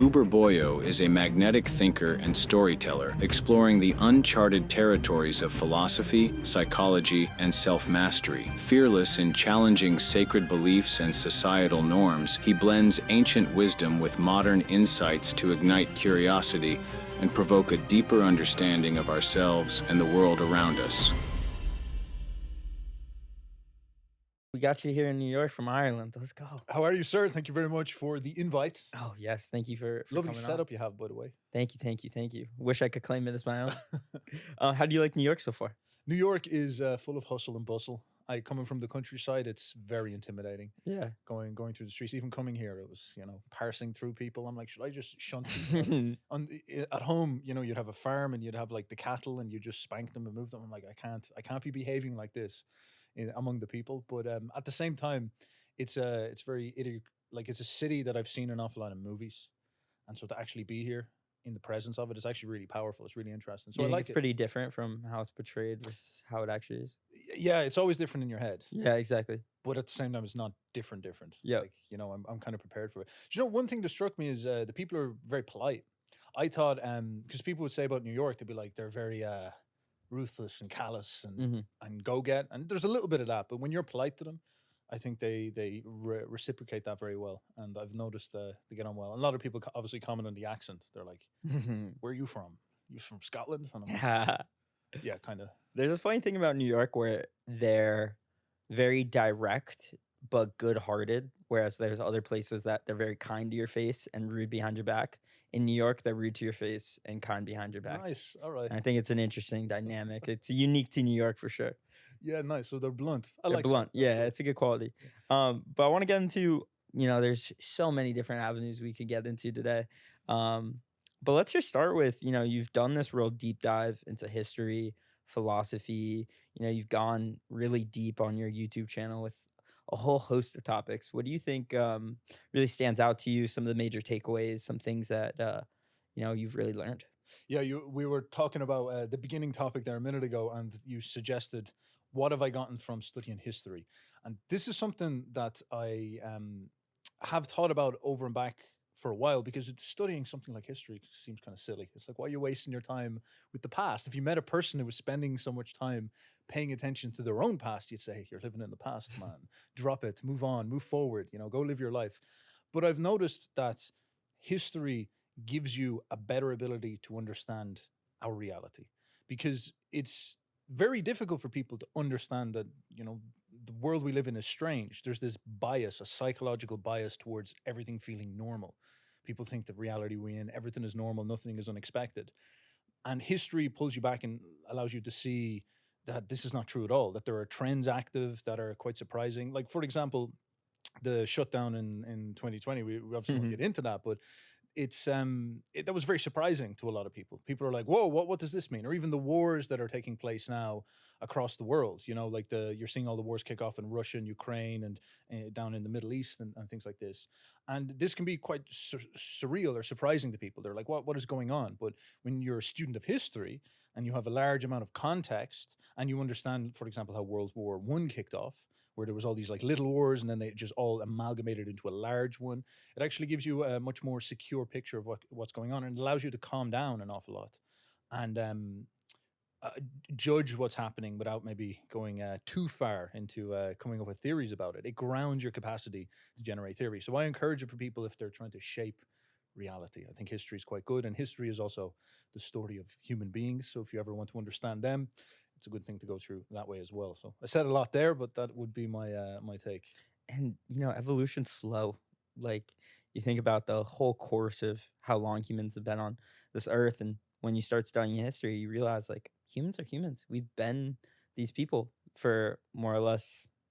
Uberboyo is a magnetic thinker and storyteller exploring the uncharted territories of philosophy, psychology, and self-mastery. Fearless in challenging sacred beliefs and societal norms, he blends ancient wisdom with modern insights to ignite curiosity and provoke a deeper understanding of ourselves and the world around us. We got you here in New York from Ireland. Let's go. How are you, sir? Thank you very much for the invite. Oh yes, thank you for Lovely coming on. setup you have, by the way. Thank you, thank you, thank you. Wish I could claim it as my own. How do you like New York so far? New York is full of hustle and bustle. Coming from the countryside, it's very intimidating. Yeah. Going through the streets, even coming here, it was parsing through people. I'm like, should I just shunt people? At home, you'd have a farm and you'd have like the cattle, and you just spank them and move them. I'm like, I can't be behaving like this among the people. But at the same time, it's very like it's a city that I've seen an awful lot of movies, and so to actually be here in the presence of it is actually really powerful. It's really interesting. So You I think like it's it. pretty different from how it's portrayed versus how it actually is? Yeah, it's always different in your head, Yeah, exactly. but at the same time, it's not different. Yeah. Like I'm kind of prepared for it. Do you know one thing that struck me is the people are very polite. I thought because people would say about New York, they'd be like they're very ruthless and callous Hmm. and go get, and there's a little bit of that. But when you're polite to them, I think they reciprocate that very well, and I've noticed they get on well. And a lot of people obviously comment on the accent. They're like, "Where are you from? You from Scotland?" And I'm like, "Yeah, kind of." There's a funny thing about New York where they're very direct but good-hearted, whereas there's other places that they're very kind to your face and rude behind your back. In New York, they're rude to your face and kind behind your back. Nice. All right. And I think it's an interesting dynamic. It's unique to New York for sure. Yeah, nice. So they're blunt. I They're like that. blunt. That's Yeah, good. it's a good quality. But I want to get into, there's so many different avenues we could get into today. But let's just start with, you've done this real deep dive into history, philosophy. You've gone really deep on your YouTube channel with a whole host of topics. What do you think really stands out to you? Some of the major takeaways, some things that you've really learned. Yeah, we were talking about the beginning topic there a minute ago, and you suggested what have I gotten from studying history, and this is something that I have thought about over and back for a while because it's studying something like history seems kind of silly. It's like, why are you wasting your time with the past? If you met a person who was spending so much time paying attention to their own past, you'd say, you're living in the past, man. Drop it, move on, move forward. Go live your life. But I've noticed that history gives you a better ability to understand our reality because it's very difficult for people to understand that the world we live in is strange. There's this bias, a psychological bias towards everything feeling normal. People think that reality we're in, everything is normal, nothing is unexpected, and history pulls you back and allows you to see that this is not true at all, that there are trends active that are quite surprising. Like, for example, the shutdown in 2020, we obviously won't get into that, but that was very surprising to a lot of people. People are like, whoa, what does this mean? Or even the wars that are taking place now across the world, like you're seeing all the wars kick off in Russia and Ukraine and down in the Middle East and things like this. And this can be quite surreal or surprising to people. They're like, what is going on? But when you're a student of history and you have a large amount of context and you understand, for example, how World War I kicked off, where there was all these like little wars and then they just all amalgamated into a large one, it actually gives you a much more secure picture of what's going on, and it allows you to calm down an awful lot and uh, judge what's happening without maybe going too far into coming up with theories about it. It grounds your capacity to generate theory. So I encourage it for people if they're trying to shape reality. I think history is quite good, and history is also the story of human beings. So if you ever want to understand them, it's a good thing to go through that way as well. So I said a lot there, but that would be my take. And evolution's slow. Like, you think about the whole course of how long humans have been on this earth, and when you start studying history, you realize like humans are humans. We've been these people for more or less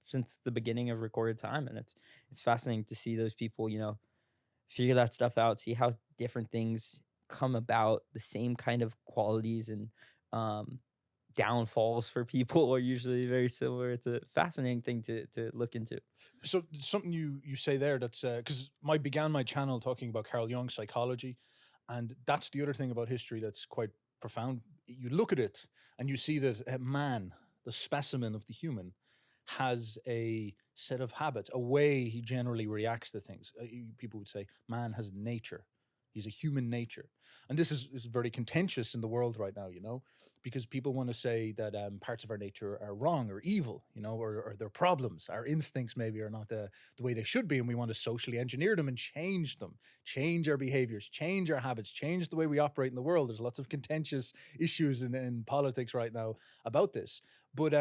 since the beginning of recorded time, and it's fascinating to see those people, figure that stuff out, see how different things come about. The same kind of qualities and um downfalls for people are usually very similar. It's a fascinating thing to look into. So something you say there, that's because I began my channel talking about Carl Jung's psychology, and that's the other thing about history that's quite profound. You look at it and you see that man, the specimen of the human, has a set of habits, a way he generally reacts to things. People would say man has nature. He's a human nature. And this is very contentious in the world right now, because people want to say that parts of our nature are wrong or evil, or they're problems. Our instincts maybe are not the way they should be, and we want to socially engineer them and change them, change our behaviors, change our habits, change the way we operate in the world. There's lots of contentious issues in politics right now about this. But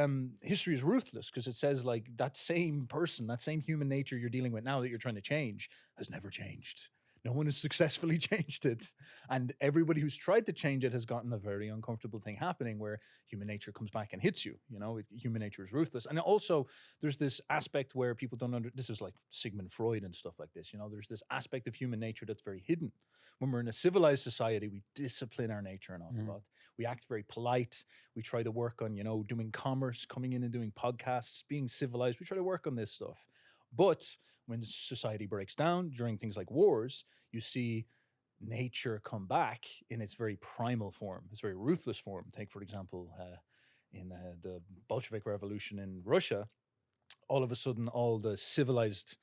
history is ruthless because it says like that same person, that same human nature you're dealing with now that you're trying to change has never changed. No one has successfully changed it. And everybody who's tried to change it has gotten a very uncomfortable thing happening where human nature comes back and hits you. Human nature is ruthless. And also there's this aspect where people don't this is like Sigmund Freud and stuff like this. There's this aspect of human nature that's very hidden. When we're in a civilized society, we discipline our nature an awful lot. We act very polite. We try to work on, doing commerce, coming in and doing podcasts, being civilized. We try to work on this stuff. But when society breaks down during things like wars, you see nature come back in its very primal form, its very ruthless form. Take, for example, in the Bolshevik Revolution in Russia, all of a sudden, all the civilized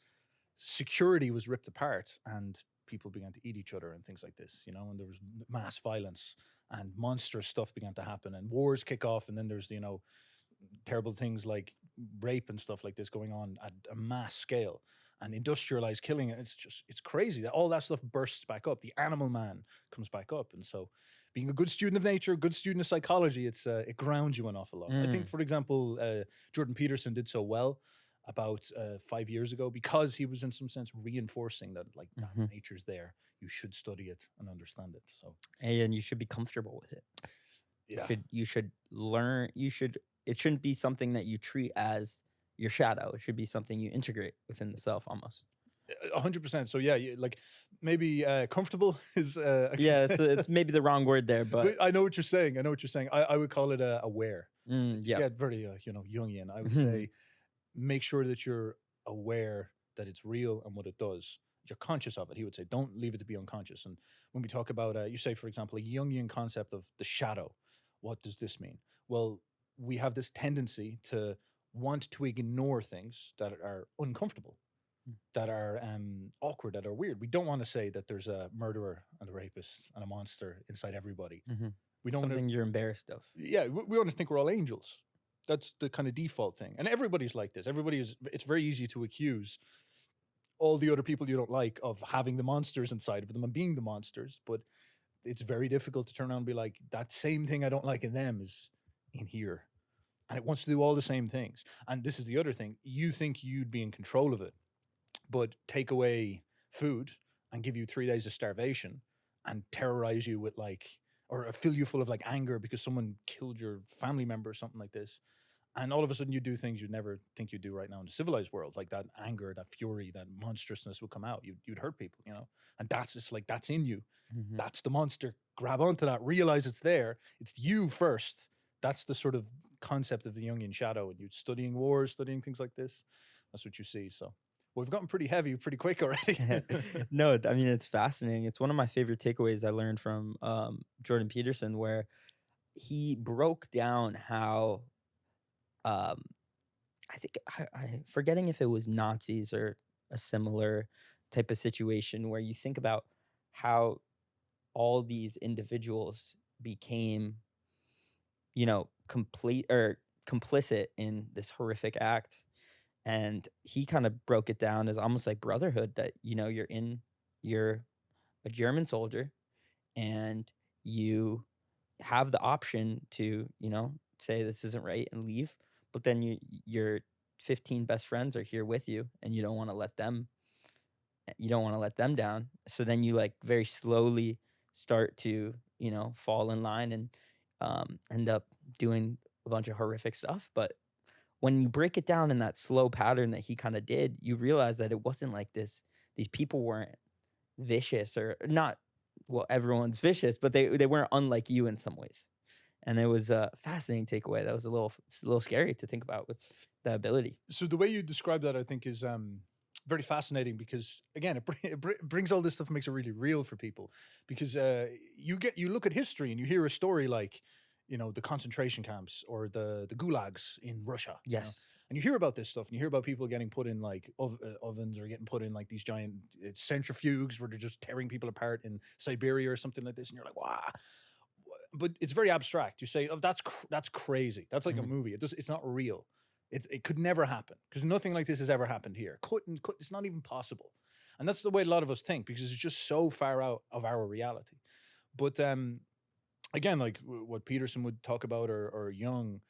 security was ripped apart and people began to eat each other and things like this, and there was mass violence and monstrous stuff began to happen and wars kick off. And then there's, terrible things like rape and stuff like this going on at a mass scale and industrialized killing. It's crazy that all that stuff bursts back up. The animal man comes back up. And so being a good student of nature, good student of psychology, it grounds you an awful lot. I think, for example, Jordan Peterson did so well about 5 years ago because he was in some sense reinforcing that like that nature's there. You should study it and understand it. So and you should be comfortable with it. Yeah. You should learn. It shouldn't be something that you treat as your shadow. It should be something you integrate within the self almost. 100%. So yeah, like maybe comfortable is it's maybe the wrong word there, but I know what you're saying. I would call it aware. Yeah, very Jungian. I would say make sure that you're aware that it's real and what it does. You're conscious of it. He would say, don't leave it to be unconscious. And when we talk about, you say, for example, a Jungian concept of the shadow, what does this mean? Well, we have this tendency to want to ignore things that are uncomfortable, that are awkward, that are weird. We don't want to say that there's a murderer and a rapist and a monster inside everybody. We don't something you're embarrassed of. Yeah, we want to think we're all angels. That's the kind of default thing. And everybody's like this. It's very easy to accuse all the other people you don't like of having the monsters inside of them and being the monsters. But it's very difficult to turn around and be like, that same thing I don't like in them is in here. And it wants to do all the same things. And this is the other thing. You think you'd be in control of it, but take away food and give you 3 days of starvation and terrorize you with or fill you full of anger because someone killed your family member or something like this. And all of a sudden you do things you'd never think you'd do right now in the civilized world. Like that anger, that fury, that monstrousness would come out. You'd hurt people, and that's just that's in you. That's the monster. Grab onto that, realize it's there. It's you first. That's the sort of concept of the Jungian shadow. And you're studying wars, studying things like this. That's what you see. So we've gotten pretty heavy pretty quick already. No, I mean, it's fascinating. It's one of my favorite takeaways I learned from Jordan Peterson, where he broke down how I think I forgetting if it was Nazis or a similar type of situation where you think about how all these individuals became, complete or complicit in this horrific act. And he kind of broke it down as almost like brotherhood, that, you're a German soldier and you have the option to, say this isn't right and leave. But then your 15 best friends are here with you and you don't want to let them down. So then you very slowly start to, fall in line and end up doing a bunch of horrific stuff. But when you break it down in that slow pattern that he kind of did, you realize that it wasn't like this. These people weren't vicious or not. Well, everyone's vicious, but they weren't unlike you in some ways. And it was a fascinating takeaway. That was a little scary to think about with that ability. So the way you describe that, I think, is very fascinating because, again, it brings all this stuff and makes it really real for people. Because you look at history and you hear a story like, the concentration camps or the gulags in Russia. Yes. And you hear about this stuff, and you hear about people getting put in like ovens, or getting put in like these giant centrifuges where they're just tearing people apart in Siberia or something like this, and you're like, wow. But it's very abstract. You say, oh, that's crazy. That's like a movie. It's not real. It could never happen, because nothing like this has ever happened here. It's not even possible. And that's the way a lot of us think, because it's just so far out of our reality. But again, like what Peterson would talk about, or Jung,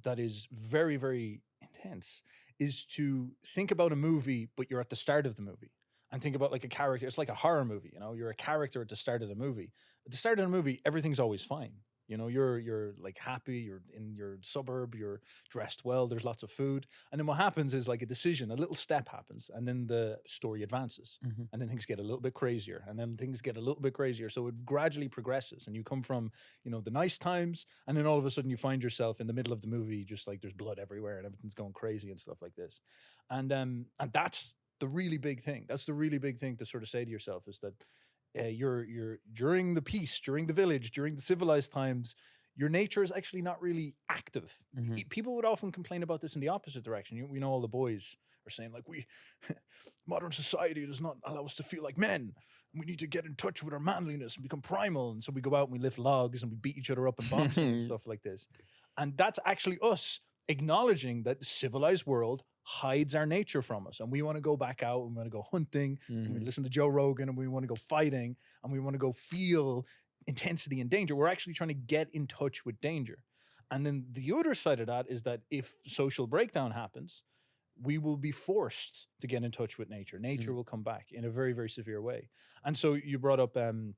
that is very, very intense, is to think about a movie, but you're at the start of the movie. And think about like a character. It's like a horror movie, you know. You're a character at the start of the movie. At the start of the movie, everything's always fine. You know, you're like happy. You're in your suburb. You're dressed well. There's lots of food. And then what happens is like a decision, a little step happens, and then the story advances, and then things get a little bit crazier, and then things get a little bit crazier. So it gradually progresses, and you come from, you know, the nice times, and then all of a sudden you find yourself in the middle of the movie, just like there's blood everywhere and everything's going crazy and stuff like this. And that's the really big thing. That's the really big thing to sort of say to yourself, is that you're during the peace, during the village, during the civilized times, your nature is actually not really active. People would often complain about this in the opposite direction. We know all the boys are saying like, we modern society does not allow us to feel like men. We need to get in touch with our manliness and become primal. And so we go out and we lift logs and we beat each other up in boxing and stuff like this. And that's actually us acknowledging that the civilized world hides our nature from us, and we want to go back out, and we want to go hunting, and we listen to Joe Rogan, and we want to go fighting, and we want to go feel intensity and danger. We're actually trying to get in touch with danger. And then the other side of that is that if social breakdown happens, we will be forced to get in touch with nature. Nature will come back in a very, very severe way. And so you brought up the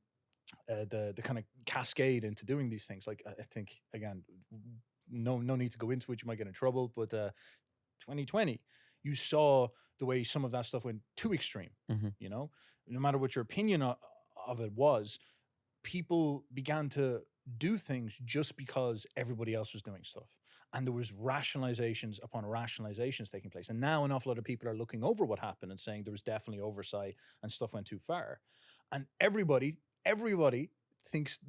kind of cascade into doing these things. Like, I think, again, no need to go into it. You might get in trouble, but 2020, you saw the way some of that stuff went too extreme. You know, no matter what your opinion of it was, people began to do things just because everybody else was doing stuff, and there was rationalizations upon rationalizations taking place. And now an awful lot of people are looking over what happened and saying there was definitely oversight and stuff went too far. And everybody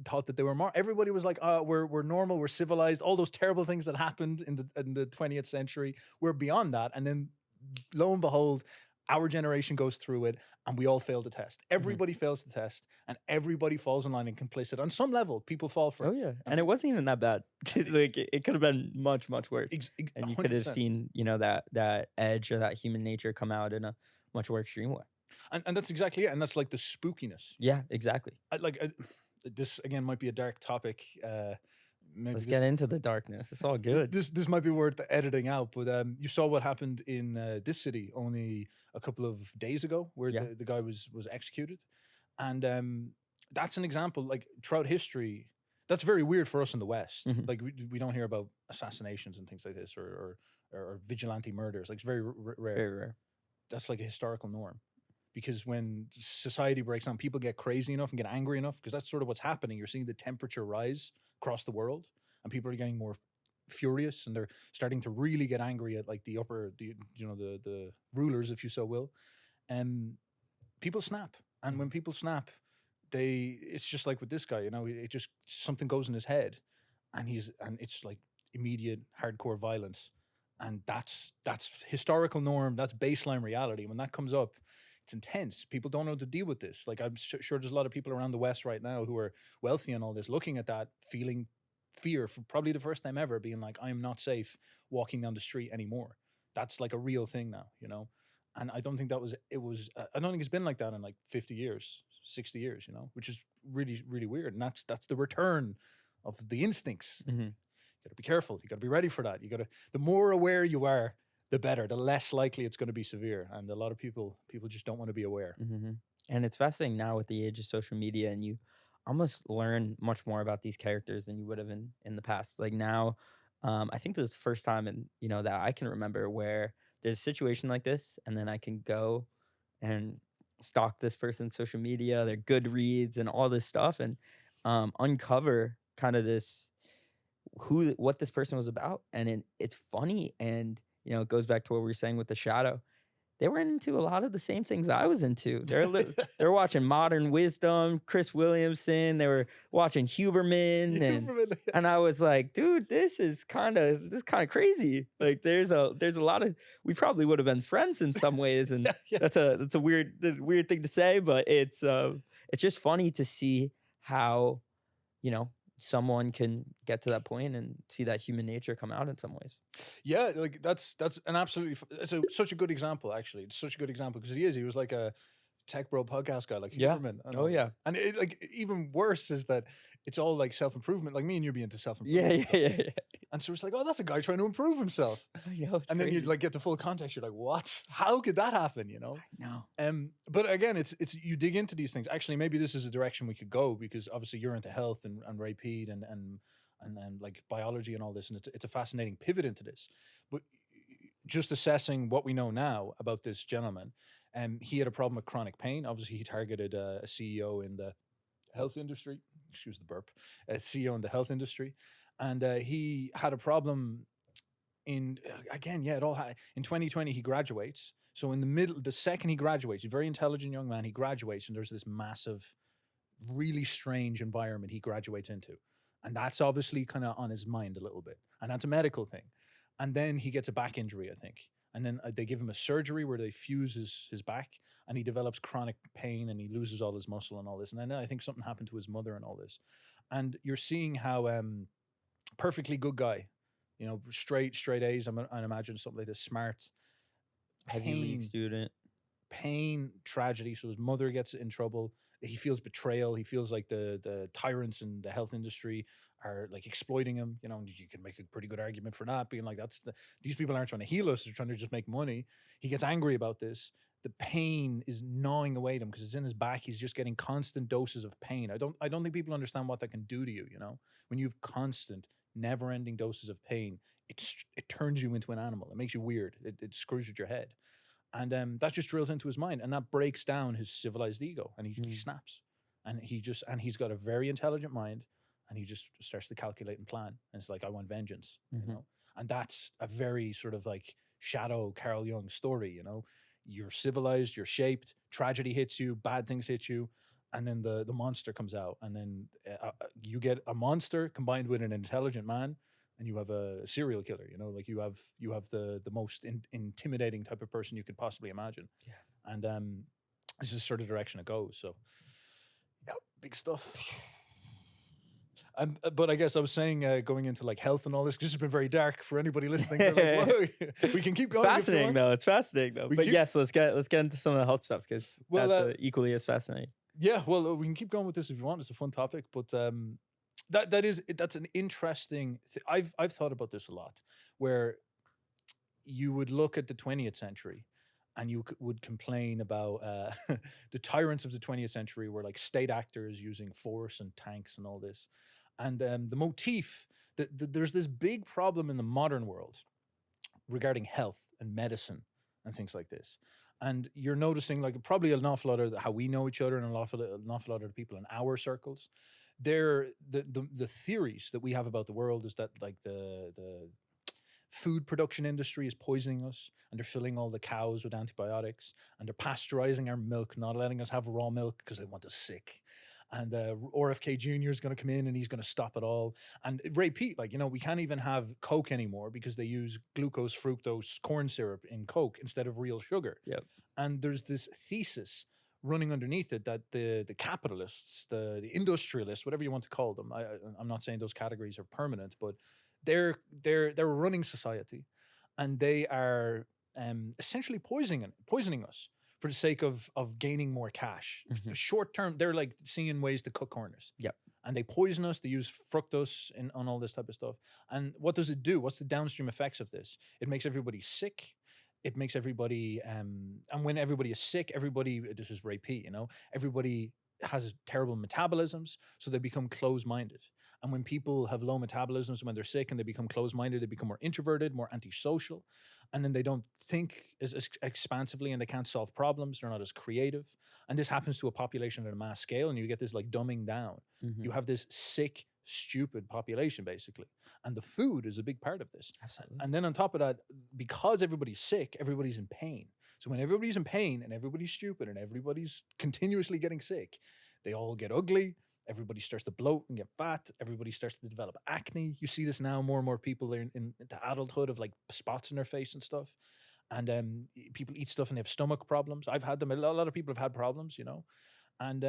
thought that they were more. Everybody was like, we're normal, we're civilized. All those terrible things that happened in the 20th century, we're beyond that. And then lo and behold, our generation goes through it, and we all fail the test. Everybody fails the test, and everybody falls in line and complicit. On some level, people fall for it. Oh yeah, and it wasn't even that bad. Like it could have been much worse, and you could have 100%. seen, you know, that edge or that human nature come out in a much more extreme way. And that's exactly it. And that's like the spookiness. Yeah, exactly. This again might be a dark topic. Let's get into the darkness. It's all good. This might be worth editing out, but you saw what happened in this city only a couple of days ago, where the guy was executed, and that's an example. Like throughout history, that's very weird for us in the West. Like we don't hear about assassinations and things like this, or vigilante murders. Like it's very rare. Very rare. That's like a historical norm. Because when society breaks down, people get crazy enough and get angry enough, because that's sort of what's happening. You're seeing the temperature rise across the world, and people are getting more furious, and they're starting to really get angry at like the rulers, if you so will. And people snap. And when people snap, it's just like with this guy, you know, it just, something goes in his head, and it's like immediate hardcore violence. And that's historical norm. That's baseline reality. When that comes up, it's intense. People don't know how to deal with this. Like I'm sure there's a lot of people around the West right now who are wealthy and all this, looking at that, feeling fear for probably the first time ever, being like, I am not safe walking down the street anymore. That's like a real thing now, you know? And I don't think I don't think it's been like that in like 50 years, 60 years, you know, which is really, really weird. And that's the return of the instincts. You got to be careful. You got to be ready for that. The more aware you are, the better, the less likely it's going to be severe. And a lot of people just don't want to be aware. And it's fascinating now with the age of social media, and you almost learn much more about these characters than you would have in the past. Like now, I think this is the first time that I can remember where there's a situation like this, and then I can go and stalk this person's social media, their good reads and all this stuff, and uncover kind of what this person was about. And it's funny, and it goes back to what we were saying with the shadow. they were into a lot of the same things I was into. They're watching Modern Wisdom, Chris Williamson. They were watching Huberman, and I was like, dude, this is kind of crazy. Like, there's a lot of, we probably would have been friends in some ways, and Yeah. that's a weird thing to say, but it's just funny to see how, you know, someone can get to that point and see that human nature come out in some ways. Yeah, like that's an absolutely such a good example. Actually, it's such a good example because he was like a tech bro podcast guy, like Yeah. Huberman. And Oh, all yeah. that. And it, like, even worse is that it's all like self improvement. Like me and you be into self Yeah, improvement. yeah. And so it's like, oh, that's a guy trying to improve himself. I know. It's And then you crazy. like get the full context. You're like, what? How could that happen? You know? No. But again, it's you dig into these things. Actually, maybe this is a direction we could go because obviously you're into health and rapid and like biology and all this, and it's a fascinating pivot into this. But just assessing what we know now about this gentleman, he had a problem with chronic pain. Obviously, he targeted a CEO in the health industry. Excuse the burp. A CEO in the health industry, and he had a problem in again, yeah, it all in 2020 he graduates. So in the middle, the second he graduates, a very intelligent young man, he graduates, and there's this massive, really strange environment he graduates into, and that's obviously kind of on his mind a little bit, and that's a medical thing. And then he gets a back injury, I think, and then they give him a surgery where they fuse his back, and he develops chronic pain, and he loses all his muscle and all this. And then I think something happened to his mother and all this, and you're seeing how perfectly good guy, you know, straight A's. I imagine something like this, smart, Ivy League student. pain, tragedy. So his mother gets in trouble. He feels betrayal. He feels like the tyrants in the health industry are like exploiting him. You know, and you can make a pretty good argument for that, being like, these people aren't trying to heal us; they're trying to just make money. He gets angry about this. The pain is gnawing away at him because it's in his back. He's just getting constant doses of pain. I don't think people understand what that can do to you. You know, when you have constant, never-ending doses of pain, it turns you into an animal. It makes you weird. It screws with your head. And that just drills into his mind, and that breaks down his civilized ego, and he snaps, and he's got a very intelligent mind, and he just starts to calculate and plan, and it's like, I want vengeance, you know, and that's a very sort of like shadow Carl Jung story, you know, you're civilized, you're shaped, tragedy hits you, bad things hit you, and then the monster comes out, and then you get a monster combined with an intelligent man, and you have a serial killer. You know, like you have the most intimidating type of person you could possibly imagine. Yeah. And this is sort of direction it goes. So yeah, big stuff. But I guess I was saying going into like health and all this, 'cause this has been very dark for anybody listening. They're like, whoa, we can keep going. Fascinating though. It's fascinating though. But yes, let's get into some of the health stuff because that's equally as fascinating. Yeah, well, we can keep going with this if you want. It's a fun topic, but that's an interesting. I've thought about this a lot, where you would look at the 20th century, and you would complain about the tyrants of the 20th century were like state actors using force and tanks and all this, and the motif that there's this big problem in the modern world regarding health and medicine and things like this. And you're noticing like probably an awful lot of how we know each other and an awful lot of the people in our circles. They're the theories that we have about the world is that like the food production industry is poisoning us, and they're filling all the cows with antibiotics, and they're pasteurizing our milk, not letting us have raw milk because they want us sick. And RFK Jr. is going to come in and he's going to stop it all. And Ray Pete, like, you know, we can't even have Coke anymore because they use glucose, fructose, corn syrup in Coke instead of real sugar. Yep. And there's this thesis running underneath it that the capitalists, the industrialists, whatever you want to call them, I'm not saying those categories are permanent, but they're running society, and they are essentially poisoning us for the sake of gaining more cash. Short term, they're like seeing ways to cut corners. Yep. And they poison us. They use fructose on all this type of stuff. And what does it do? What's the downstream effects of this? It makes everybody sick. It makes everybody, and when everybody is sick, this is Ray P, you know, everybody has terrible metabolisms, so they become closed-minded. And when people have low metabolisms, when they're sick and they become closed-minded, they become more introverted, more antisocial, and then they don't think as expansively, and they can't solve problems. They're not as creative. And this happens to a population at a mass scale, and you get this like dumbing down. You have this sick, stupid population, basically. And the food is a big part of this. Absolutely. And then on top of that, because everybody's sick, everybody's in pain. So when everybody's in pain and everybody's stupid and everybody's continuously getting sick, they all get ugly. Everybody starts to bloat and get fat. Everybody starts to develop acne. You see this now, more and more people are into adulthood of like spots in their face and stuff. And people eat stuff and they have stomach problems. I've had them. A lot of people have had problems, and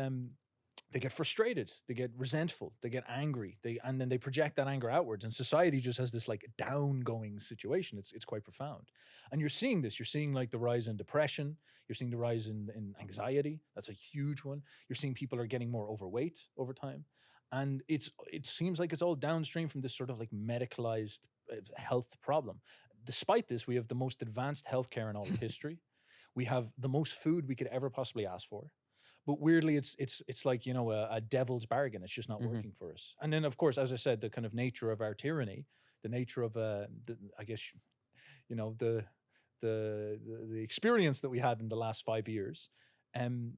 they get frustrated, they get resentful, they get angry, and then they project that anger outwards. And society just has this like down going situation. It's quite profound. And you're seeing this. You're seeing like the rise in depression. You're seeing the rise in anxiety. That's a huge one. You're seeing people are getting more overweight over time. And it seems like it's all downstream from this sort of like medicalized health problem. Despite this, we have the most advanced healthcare in all of history. We have the most food we could ever possibly ask for. But weirdly, it's like, a devil's bargain. It's just not Mhm. working for us. And then, of course, as I said, the kind of nature of our tyranny, the nature of I guess, the the experience that we had in the last 5 years. Um,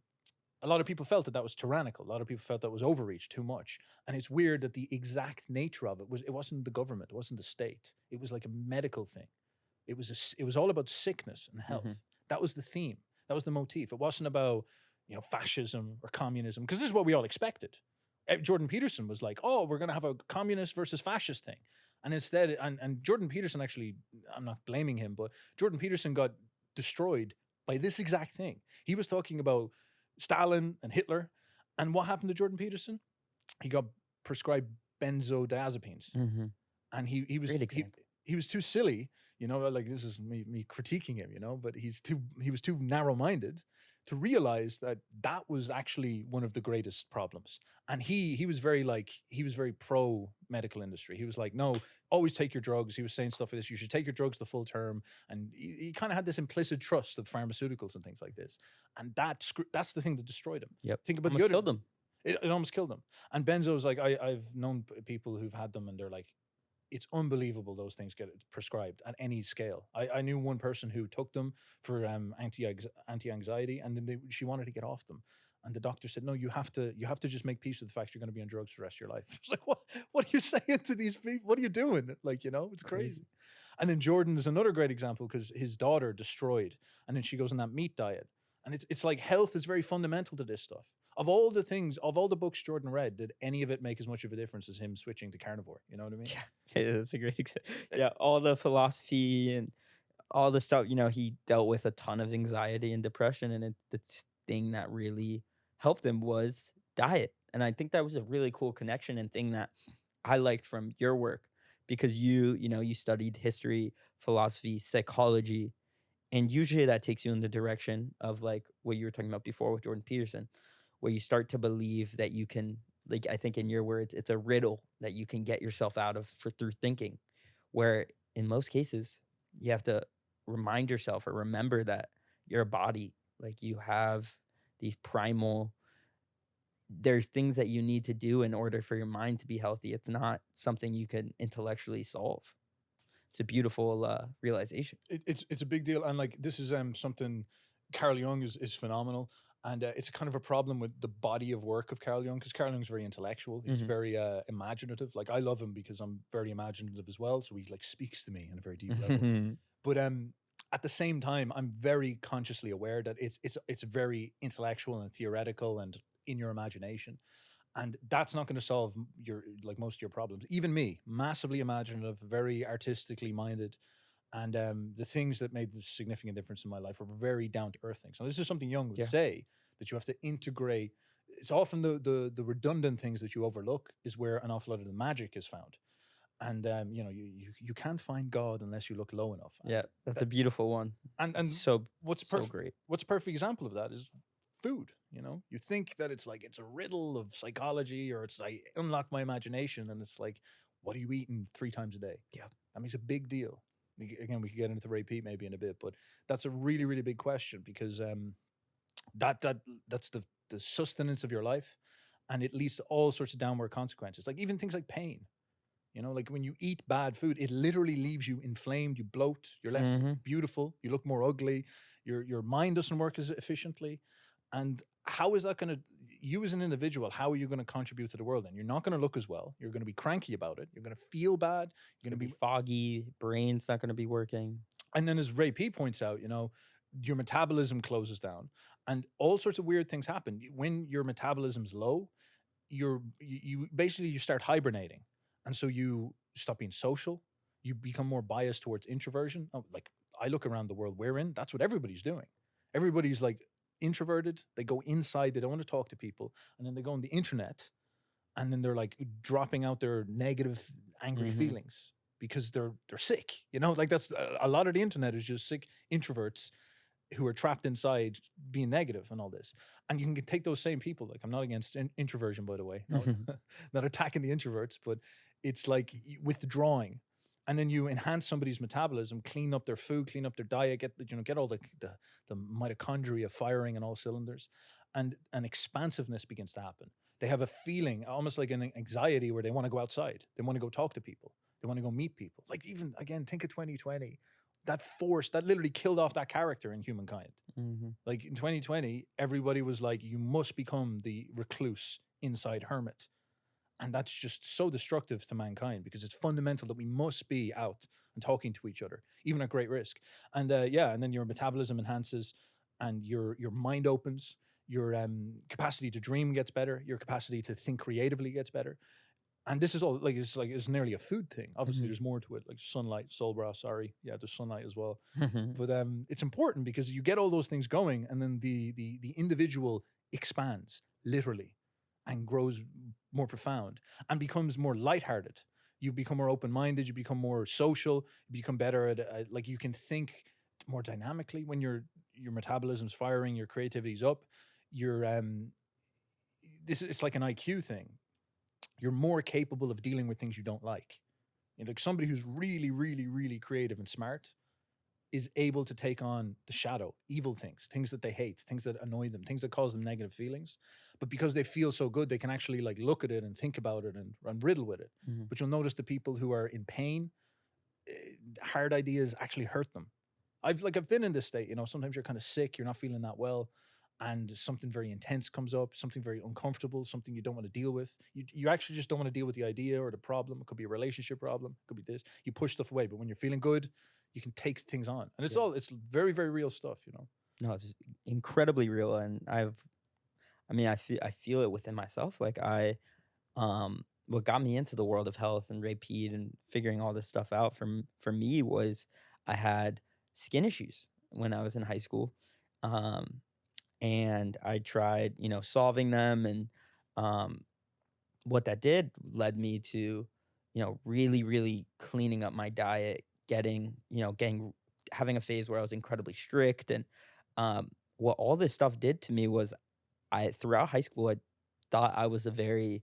a lot of people felt that that was tyrannical. A lot of people felt that was overreach, too much. And it's weird that the exact nature of it wasn't the government, it wasn't the state. It was like a medical thing. It was all about sickness and health. Mhm. That was the theme. That was the motif. It wasn't about fascism or communism, because this is what we all expected. Jordan Peterson was like, "Oh, we're going to have a communist versus fascist thing," and instead, and Jordan Peterson actually, I'm not blaming him, but Jordan Peterson got destroyed by this exact thing. He was talking about Stalin and Hitler, and what happened to Jordan Peterson? He got prescribed benzodiazepines, Mhm. and he was Great example. he was too silly, like this is me critiquing him, but he was too narrow-minded to realize that that was actually one of the greatest problems. And he was very pro medical industry. He was like, no, always take your drugs. He was saying stuff like this: you should take your drugs the full term. And he kind of had this implicit trust of pharmaceuticals and things like this. And that's the thing that destroyed him. Yep. Think about Almost the other. killed him. It almost killed him. And benzos, like I've known people who've had them, and they're like, it's unbelievable those things get prescribed at any scale. I knew one person who took them for anti-anxiety, and then she wanted to get off them, and the doctor said, no, you have to just make peace with the fact you're going to be on drugs for the rest of your life. It's like, what are you saying to these people? What are you doing? Like, it's crazy. And then Jordan is another great example, because his daughter destroyed, and then she goes on that meat diet, and it's like health is very fundamental to this stuff. Of all the books Jordan read, did any of it make as much of a difference as him switching to carnivore? You know what I mean? Yeah, that's a great example. Yeah, all the philosophy and all the stuff, he dealt with a ton of anxiety and depression, and the thing that really helped him was diet. And I think that was a really cool connection and thing that I liked from your work, because you studied history, philosophy, psychology, and usually that takes you in the direction of like what you were talking about before with Jordan Peterson, where you start to believe that you can, like, I think in your words, it's a riddle that you can get yourself out of through thinking, where in most cases you have to remind yourself or remember that you're a body, like you have these primal, there's things that you need to do in order for your mind to be healthy. It's not something you can intellectually solve. It's a beautiful realization. It's a big deal, and like this is something Carl Jung is phenomenal, and it's kind of a problem with the body of work of Carl Jung, because Carl Jung's very intellectual. He's Mhm. very imaginative. Like I love him because I'm very imaginative as well, so he like speaks to me on a very deep level. But at the same time, I'm very consciously aware that it's very intellectual and theoretical and in your imagination. And that's not going to solve most of your problems. Even me, massively imaginative, very artistically minded, and the things that made the significant difference in my life are very down to earth things. Now, this is something Jung would Yeah. say, that you have to integrate. It's often the redundant things that you overlook is where an awful lot of the magic is found. And you can't find God unless you look low enough. Yeah, that's a that- beautiful one. And So what's so perfect? great. What's a perfect example of that is food. You think that it's a riddle of psychology, or it's like unlock my imagination, and it's like, what are you eating 3 times a day? Yeah. I mean, it's a big deal. Again, we could get into repeat maybe in a bit, but that's a really, really big question, because that's the sustenance of your life, and it leads to all sorts of downward consequences. Like even things like pain. Like when you eat bad food, it literally leaves you inflamed, you bloat, you're less Mhm. beautiful, you look more ugly, your mind doesn't work as efficiently. And how is that going to, you as an individual, how are you going to contribute to the world? And you're not going to look as well. You're going to be cranky about it. You're going to feel bad. You're Gonna going to be foggy, brain's not gonna be working. and then as Ray P points out, your metabolism closes down, and all sorts of weird things happen. When your metabolism's low, you basically you start hibernating, and so you stop being social. You become more biased towards introversion. Like I look around the world we're in, that's what everybody's doing. Everybody's like introverted. They go inside. They don't want to talk to people, and then they go on the internet, and then they're like dropping out their negative, angry Mm-hmm. feelings because they're sick. You know, like that's a lot of the internet is just sick introverts who are trapped inside being negative and all this. And you can take those same people. Like I'm not against introversion, by the way, not, not attacking the introverts, but it's like withdrawing. And then you enhance somebody's metabolism, clean up their food, clean up their diet, get all the mitochondria firing on all cylinders, and an expansiveness begins to happen. They have a feeling, almost like an anxiety, where they want to go outside. They want to go talk to people. They want to go meet people. Like even again, think of 2020, that force that literally killed off that character in humankind. Mm-hmm. Like in 2020, everybody was like, you must become the recluse inside hermit. And that's just so destructive to mankind because it's fundamental that we must be out and talking to each other, even at great risk. And and then your metabolism enhances and your mind opens, your capacity to dream gets better, your capacity to think creatively gets better. And this is all like it's nearly a food thing. Obviously, Mm-hmm. there's more to it, like sunlight, soul bra. Sorry, yeah, there's sunlight as well. Mm-hmm. But it's important because you get all those things going, and then the individual expands literally and grows more profound and becomes more lighthearted. You become more open-minded. You become more social. You become better at like you can think more dynamically when your metabolism's firing, your creativity's up. Your it's like an IQ thing. You're more capable of dealing with things you don't like. You know, like somebody who's really, really, really creative and smart is able to take on the shadow, evil things, things that they hate, things that annoy them, things that cause them negative feelings. But because they feel so good, they can actually like look at it and think about it and riddle with it. Mm-hmm. But you'll notice the people who are in pain, hard ideas actually hurt them. I've been in this state, you know, sometimes you're kind of sick, you're not feeling that well, and something very intense comes up, something very uncomfortable, something you don't want to deal with. You actually just don't want to deal with the idea or the problem. It could be a relationship problem, it could be this. You push stuff away, but when you're feeling good, you can take things on. And it's very, very real stuff, you know. No, it's incredibly real, and I feel it within myself. Like what got me into the world of health and repeat and figuring all this stuff out for me was I had skin issues when I was in high school, and I tried, solving them, and what that did led me to, really, really cleaning up my diet, getting having a phase where I was incredibly strict, and what all this stuff did to me was throughout high school I thought I was a very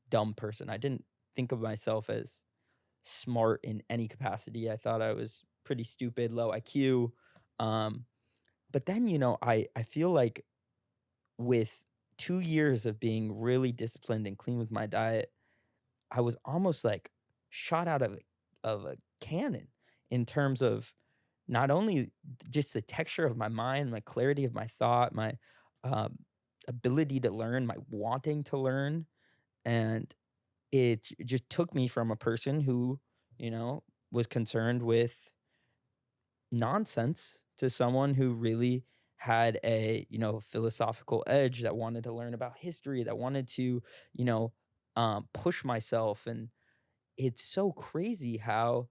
dumb person. I didn't think of myself as smart in any capacity. I thought I was pretty stupid, low IQ. But then, I feel like with 2 years of being really disciplined and clean with my diet, I was almost like shot out of a cannon in terms of not only just the texture of my mind, my clarity of my thought, my um, ability to learn, my wanting to learn. And it just took me from a person who, was concerned with nonsense to someone who really had a, philosophical edge, that wanted to learn about history, that wanted to, push myself. And it's so crazy how,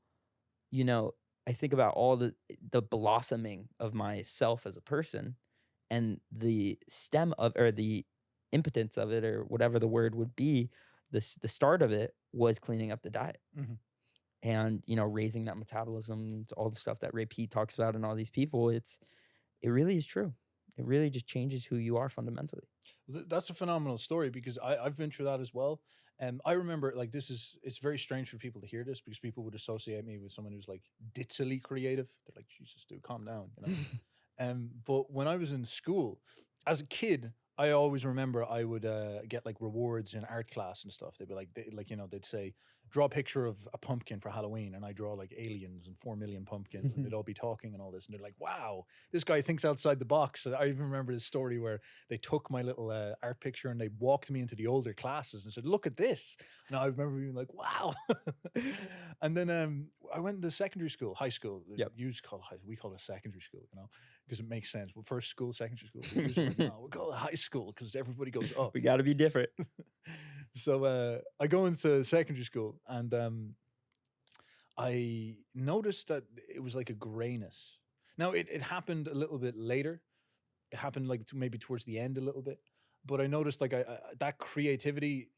you know, I think about all the blossoming of myself as a person, and the stem of, or the impotence of it, or whatever the word would be, the start of it was cleaning up the diet, Mhm. and raising that metabolism, all the stuff that Ray P talks about, and all these people. It really is true. It really just changes who you are fundamentally. That's a phenomenal story because I've been through that as well. And I remember like it's very strange for people to hear this because people would associate me with someone who's like ditzily creative. They're like, Jesus, dude, calm down, you know. But when I was in school, as a kid, I always remember I would get like rewards in art class and stuff. They'd be like, they'd say, draw a picture of a pumpkin for Halloween, and I draw like aliens and 4 million pumpkins, and they'd all be talking and all this, and they're like, wow, this guy thinks outside the box. And I even remember this story where they took my little art picture and they walked me into the older classes and said, look at this. And I remember being like, wow. And then I went to secondary school, high school. Yep. You call it high, we call it secondary school, because it makes sense. Well, first school, secondary school. But usually, no, we call it high school because everybody goes up. We got to be different. So I go into secondary school, and I noticed that it was like a grayness. Now it happened a little bit later. It happened like maybe towards the end a little bit, but I noticed like that creativity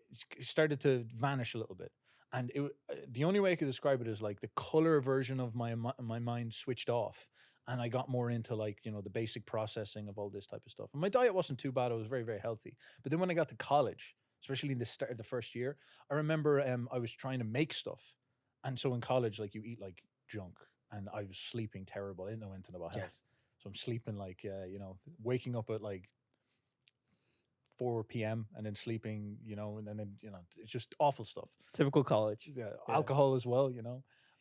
started to vanish a little bit. And the only way I could describe it is like the color version of my mind switched off, and I got more into like the basic processing of all this type of stuff. And my diet wasn't too bad; I was very very healthy. But then when I got to college, especially in the start of the first year, I remember I was trying to make stuff, and so in college, like you eat like junk, and I was sleeping terrible. I didn't know anything about Yeah. health, so I'm sleeping like waking up at like 4 p.m. and then sleeping, and then it's just awful stuff. Typical college. Yeah, Yeah. alcohol as well,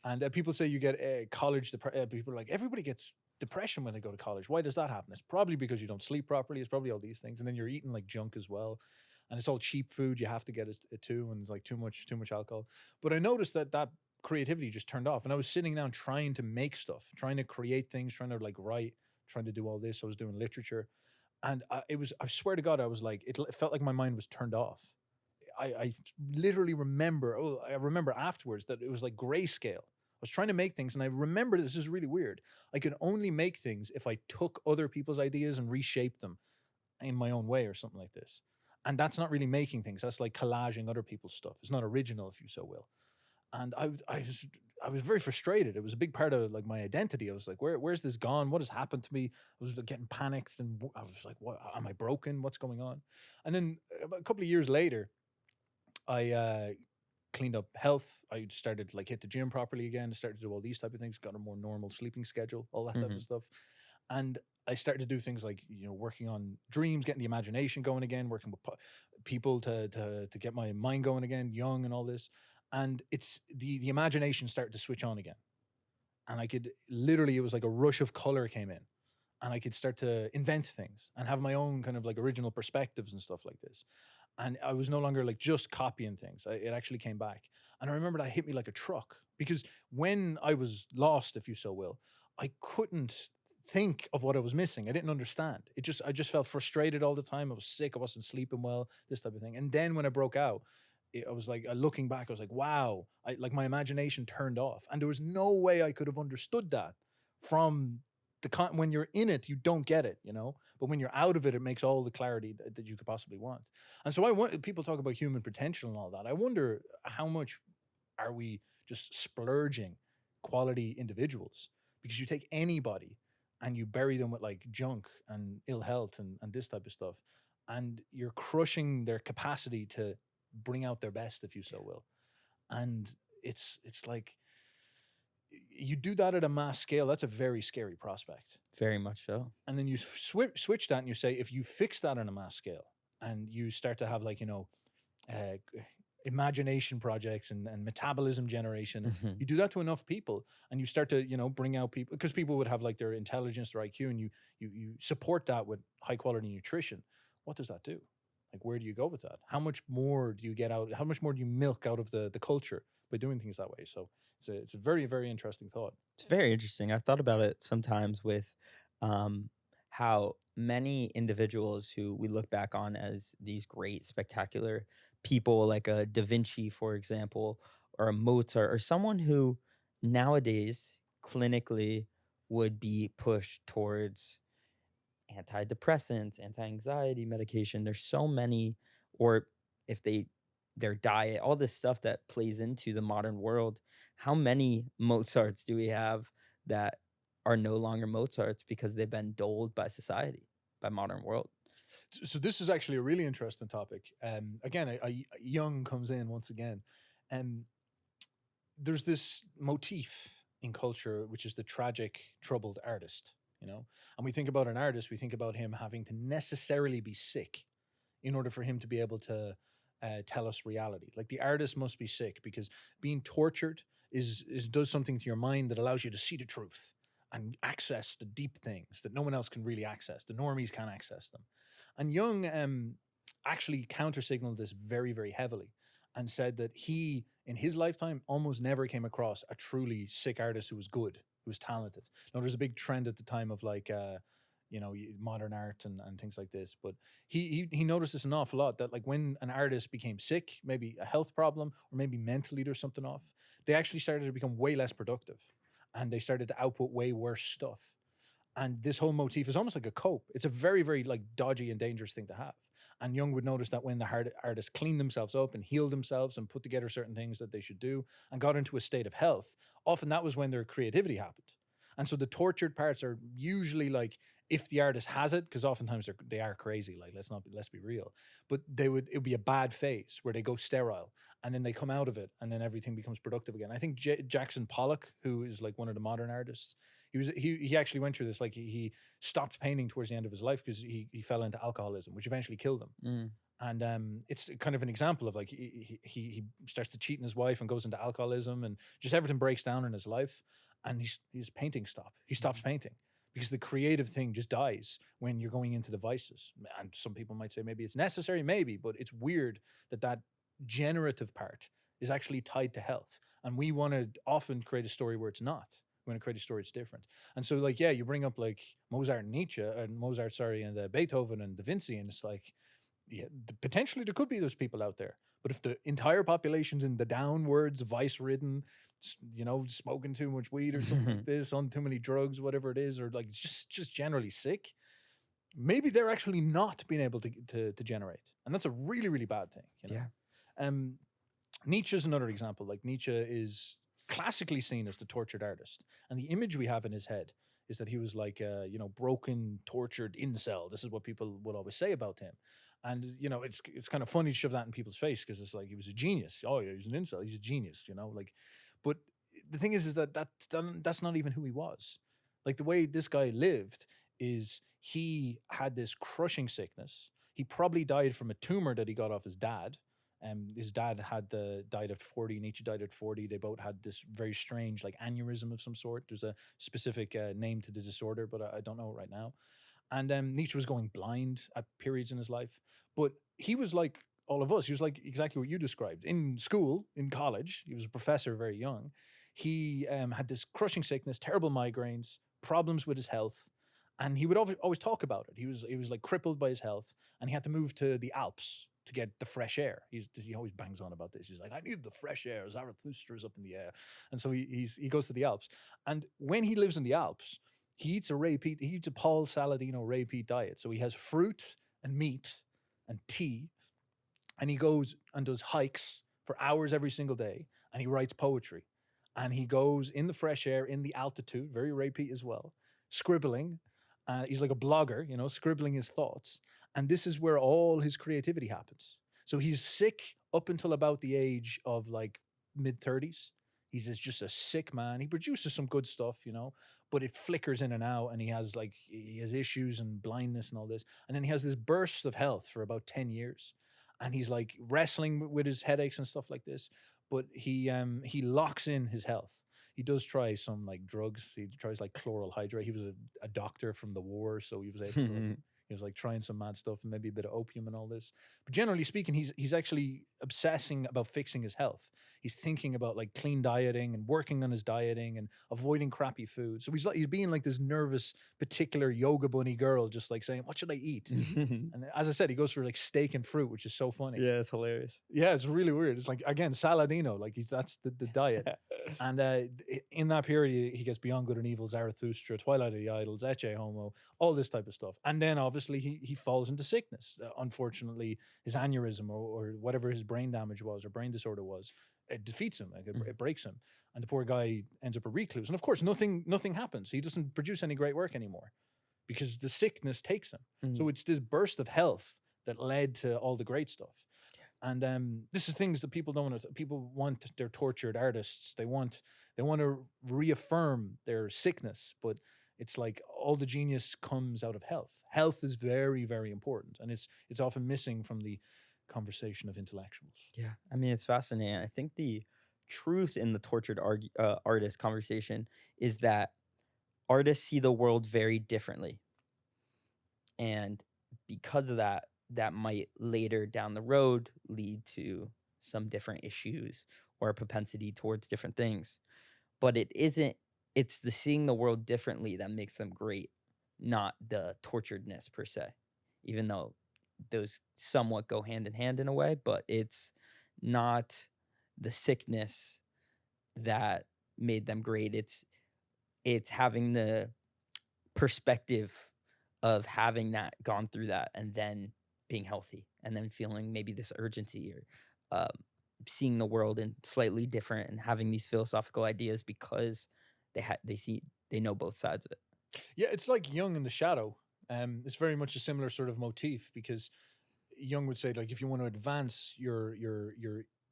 And people say you get college people are like, everybody gets depression when they go to college. Why does that happen? It's probably because you don't sleep properly. It's probably all these things, and then you're eating like junk as well, and it's all cheap food. You have to get it too, and it's like too much alcohol. But I noticed that creativity just turned off, and I was sitting down trying to make stuff, trying to create things, trying to like write, trying to do all this. I was doing literature, and I swear to God, I was like, it felt like my mind was turned off. I literally remember, I remember afterwards that it was like grayscale. I was trying to make things, and I remember, this is really weird, I could only make things if I took other people's ideas and reshaped them in my own way or something like this. And that's not really making things. That's like collaging other people's stuff. It's not original, if you so will. And I was very frustrated. It was a big part of like my identity. I was like, where's this gone? What has happened to me? I was like, getting panicked, and I was like, what, am I broken? What's going on? And then a couple of years later, I cleaned up health. I started like hit the gym properly again. Started to do all these type of things. Got a more normal sleeping schedule, all that type of stuff. And I started to do things like working on dreams, getting the imagination going again, working with people to get my mind going again, young and all this. And it's the imagination started to switch on again, and I could literally, it was like a rush of color came in, and I could start to invent things and have my own kind of like original perspectives and stuff like this. And I was no longer like just copying things. It actually came back. And I remember that hit me like a truck, because when I was lost, if you so will, I couldn't think of what I was missing. I didn't understand. I just felt frustrated all the time. I was sick. I wasn't sleeping well, this type of thing. And then when I broke out, I was like, looking back, I was like, wow, like my imagination turned off. And there was no way I could have understood that from when you're in it, you don't get it, but when you're out of it, it makes all the clarity that you could possibly want. And so people talk about human potential and all that. I wonder how much are we just splurging quality individuals, because you take anybody and you bury them with like junk and ill health and this type of stuff, and you're crushing their capacity to bring out their best, if you so will. And it's like, you do that at a mass scale, that's a very scary prospect. Very much so. And then you switch that, and you say, if you fix that on a mass scale, and you start to have like imagination projects and metabolism generation, you do that to enough people, and you start to bring out people, because people would have like their intelligence, their IQ, and you support that with high quality nutrition. What does that do? Like, where do you go with that? How much more do you get out? How much more do you milk out of the culture by doing things that way? So it's a very, very interesting thought. It's very interesting. I've thought about it sometimes with how many individuals who we look back on as these great, spectacular people, like a Da Vinci, for example, or a Mozart, or someone who nowadays clinically would be pushed towards antidepressants, anti-anxiety medication. There's so many, or if their diet, all this stuff that plays into the modern world. How many Mozarts do we have that are no longer Mozarts because they've been doled by society, by modern world? So this is actually a really interesting topic. Again, a Jung comes in once again. There's this motif in culture, which is the tragic, troubled artist. And we think about an artist, we think about him having to necessarily be sick in order for him to be able to tell us reality. Like, the artist must be sick, because being tortured does something to your mind that allows you to see the truth and access the deep things that no one else can really access. The normies can't access them. And Jung actually counter-signaled this very, very heavily. and said that he, in his lifetime, almost never came across a truly sick artist who was good, who was talented. Now, there's a big trend at the time of like, modern art and things like this. But he noticed this an awful lot, that like when an artist became sick, maybe a health problem or maybe mentally there's something off, they actually started to become way less productive, and they started to output way worse stuff. And this whole motif is almost like a cope. It's a very, very like dodgy and dangerous thing to have. And Jung would notice that when the artists cleaned themselves up and healed themselves and put together certain things that they should do and got into a state of health, often that was when their creativity happened. And so the tortured parts are usually like, if the artist has it, because oftentimes they are crazy. Like let's be real. But it would be a bad phase where they go sterile, and then they come out of it, and then everything becomes productive again. I think Jackson Pollock, who is like one of the modern artists, he actually went through this. Like he stopped painting towards the end of his life because he fell into alcoholism, which eventually killed him. Mm. And it's kind of an example of like he starts to cheat on his wife and goes into alcoholism, and just everything breaks down in his life, and his painting he stops painting, because the creative thing just dies when you're going into the vices. And some people might say maybe it's necessary, maybe, but it's weird that generative part is actually tied to health, and we want to often create a story where it's not. We want to create a story that's different. And so like, yeah, you bring up like Mozart and Beethoven and Da Vinci, and it's like, yeah, potentially there could be those people out there. But if the entire population's in the downwards, vice-ridden, smoking too much weed or something like this, on too many drugs, whatever it is, or like just generally sick, maybe they're actually not being able to generate, and that's a really, really bad thing. Yeah. Nietzsche is another example. Like Nietzsche is classically seen as the tortured artist, and the image we have in his head is that he was like a broken, tortured incel. This is what people would always say about him. And it's kind of funny to shove that in people's face, because it's like he was a genius. Oh yeah, he's an incel. He's a genius. Like, but the thing is that's not even who he was. Like the way this guy lived is he had this crushing sickness. He probably died from a tumor that he got off his dad. His dad died at 40. Nietzsche died at 40. They both had this very strange like aneurysm of some sort. There's a specific name to the disorder, but I don't know it right now. And Nietzsche was going blind at periods in his life. But he was like all of us. He was like exactly what you described. In school, in college, he was a professor very young. He had this crushing sickness, terrible migraines, problems with his health. And he would always talk about it. He was like crippled by his health, and he had to move to the Alps to get the fresh air. He always bangs on about this. He's like, I need the fresh air. Zarathustra's up in the air. And so he goes to the Alps. And when he lives in the Alps, he eats a Paul Saladino Ray Peat diet. So he has fruit and meat and tea, and he goes and does hikes for hours every single day, and he writes poetry. And he goes in the fresh air, in the altitude, very Ray Peat as well, scribbling. He's like a blogger, scribbling his thoughts. And this is where all his creativity happens. So he's sick up until about the age of like mid-30s. He's just a sick man. He produces some good stuff, but it flickers in and out, and he has issues and blindness and all this. And then he has this burst of health for about 10 years. And he's like wrestling with his headaches and stuff like this. But he locks in his health. He does try some like drugs. He tries like chloral hydrate. He was a doctor from the war, so he was able to he was like trying some mad stuff and maybe a bit of opium and all this. But generally speaking, he's actually obsessing about fixing his health. He's thinking about like clean dieting and working on his dieting and avoiding crappy food. So he's being like this nervous, particular yoga bunny girl, just like saying, what should I eat? And as I said, he goes for like steak and fruit, which is so funny. Yeah, it's hilarious. Yeah, it's really weird. It's like, again, Saladino, like that's the diet. And in that period, he gets Beyond Good and Evil, Zarathustra, Twilight of the Idols, Ecce Homo, all this type of stuff. And then obviously he falls into sickness. Unfortunately, his aneurysm or whatever his brain damage was or brain disorder was, it defeats him. Like it breaks him. And the poor guy ends up a recluse. And of course, nothing happens. He doesn't produce any great work anymore because the sickness takes him. So it's this burst of health that led to all the great stuff. And this is things that people don't want to. People want their tortured artists. They want to reaffirm their sickness, but it's like all the genius comes out of health. Health is very, very important, and it's often missing from the conversation of intellectuals. Yeah, I mean, it's fascinating. I think the truth in the tortured artist conversation is that artists see the world very differently, and because of that, that might later down the road lead to some different issues or a propensity towards different things. But it's the seeing the world differently that makes them great, not the torturedness per se, even though those somewhat go hand in hand in a way, but it's not the sickness that made them great. It's having the perspective of having that gone through that and then being healthy and then feeling maybe this urgency or seeing the world in slightly different and having these philosophical ideas because they know both sides of it. Yeah, it's like Jung in the Shadow. It's very much a similar sort of motif because Jung would say, like, if you want to advance your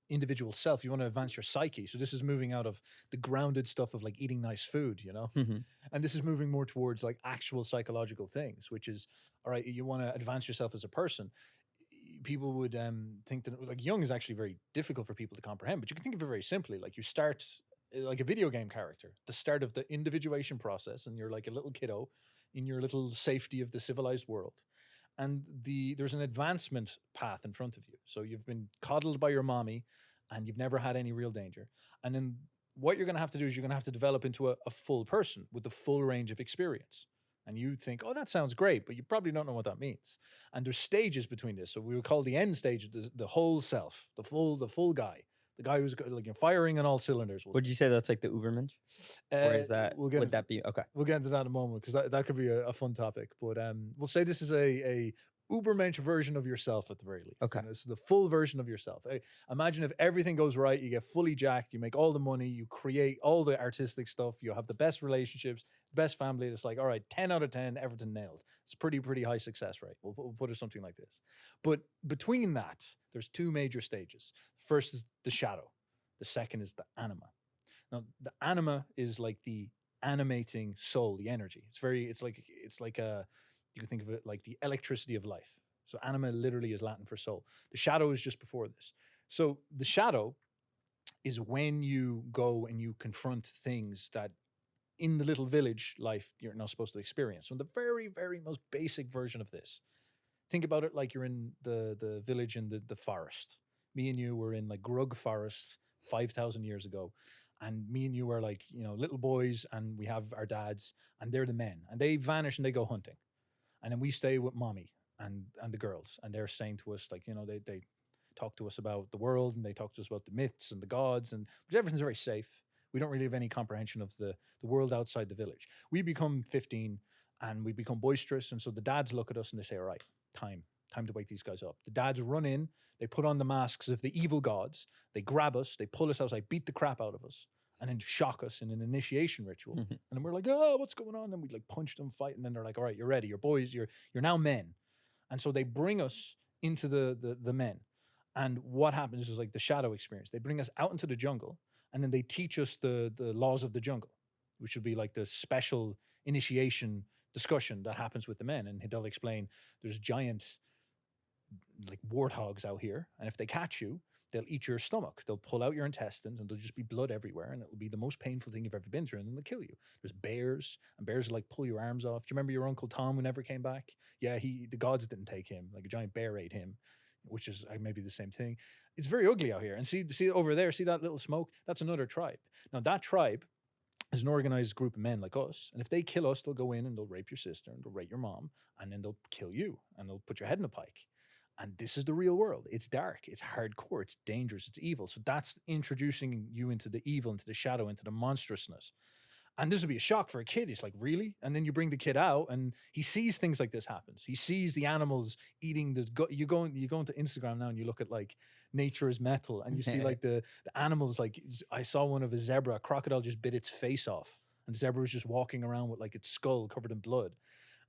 individual self, you want to advance your psyche. So this is moving out of the grounded stuff of like eating nice food, you know, Mhm. and this is moving more towards like actual psychological things, which is all right. You want to advance yourself as a person. People would think that like Jung is actually very difficult for people to comprehend, but you can think of it very simply. Like you start like a video game character, the start of the individuation process, and you're like a little kiddo in your little safety of the civilized world, and there's an advancement path in front of you. So you've been coddled by your mommy, and you've never had any real danger. And then what you're going to have to do is you're going to have to develop into a full person with the full range of experience. And you think, oh, that sounds great, but you probably don't know what that means. And there's stages between this. So we would call the end stage the whole self, the full guy, the guy who's like firing on all cylinders. Would you say that's like the Ubermensch? Or is that We'll get would into, that be okay? we'll get into that in a moment because that could be a fun topic. But we'll say this is a Ubermensch version of yourself at the very least. Okay. And it's the full version of yourself. Imagine if everything goes right, you get fully jacked, you make all the money, you create all the artistic stuff, you have the best relationships, best family. It's like, all right, 10 out of 10, everything nailed. It's pretty high success rate. We'll put it something like this. But between that, there's two major stages. First is the shadow. The second is the anima. Now, the anima is like the animating soul, the energy. It's like a, you can think of it like the electricity of life. So anima literally is Latin for soul. The shadow is just before this. So the shadow is when you go and you confront things that in the little village life you're not supposed to experience. So the very most basic version of this, think about it like you're in the village in the forest. Me and you were in like Grug Forest 5,000 years ago. And me and you are like, you know, little boys, and we have our dads, and they're the men, and they vanish and they go hunting. And then we stay with mommy and the girls, and they're saying to us, like, you know, they talk to us about the world, and they talk to us about the myths and the gods, and but everything's very safe. We don't really have any comprehension of the world outside the village. We become 15 and we become boisterous, and so the dads look at us and they say, all right, time to wake these guys up. The dads run in, they put on the masks of the evil gods, they grab us, they pull us outside, beat the crap out of us, and then shock us in an initiation ritual. Mhm. And then we're like, oh, what's going on? And we like punch them, fight, and then they're like, all right, you're ready, you're boys, you're now men. And so they bring us into the men. And what happens is like the shadow experience. They bring us out into the jungle, and then they teach us the laws of the jungle, which would be like the special initiation discussion that happens with the men. And they'll explain there's giant like warthogs out here, and if they catch you, they'll eat your stomach. They'll pull out your intestines, and there'll just be blood everywhere, and it'll be the most painful thing you've ever been through, and then they'll kill you. There's bears, and bears will like pull your arms off. Do you remember your Uncle Tom who never came back? Yeah, the gods didn't take him. Like a giant bear ate him, which is maybe the same thing. It's very ugly out here. And see over there, see that little smoke? That's another tribe. Now that tribe is an organized group of men like us, and if they kill us, they'll go in and they'll rape your sister and they'll rape your mom, and then they'll kill you and they'll put your head in a pike. And this is the real world. It's dark, it's hardcore, it's dangerous, it's evil. So that's introducing you into the evil, into the shadow, into the monstrousness. And this would be a shock for a kid. He's like, really? And then you bring the kid out and he sees things like this happens. He sees the animals eating this. You go into Instagram now and you look at like nature is metal, and you see like the animals. Like I saw one of a zebra, a crocodile just bit its face off, and the zebra was just walking around with like its skull covered in blood.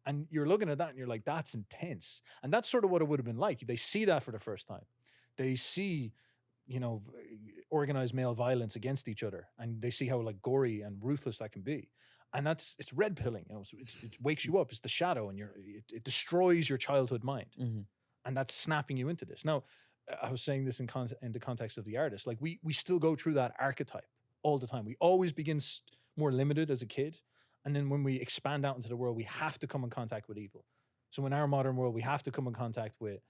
And you're looking at that and you're like, that's intense. And that's sort of what it would have been like. They see that for the first time. They see, you know, organized male violence against each other. And they see how like gory and ruthless that can be. And it's red pilling, you know, so it wakes you up. It's the shadow, and it destroys your childhood mind. Mhm. And that's snapping you into this. Now, I was saying this in the context of the artist. Like we still go through that archetype all the time. We always begin more limited as a kid. And then when we expand out into the world, we have to come in contact with evil. So in our modern world, we have to come in contact with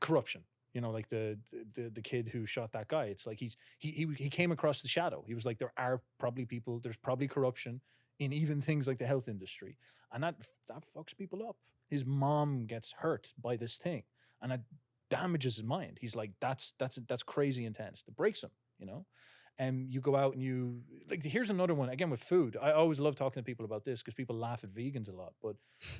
corruption. You know, like the kid who shot that guy. It's like he came across the shadow. He was like, there are probably people, there's probably corruption in even things like the health industry, and that fucks people up. His mom gets hurt by this thing, and it damages his mind. He's like, that's crazy intense. It breaks him, you know. And you go out and you like. Here's another one again with food. I always love talking to people about this because people laugh at vegans a lot, but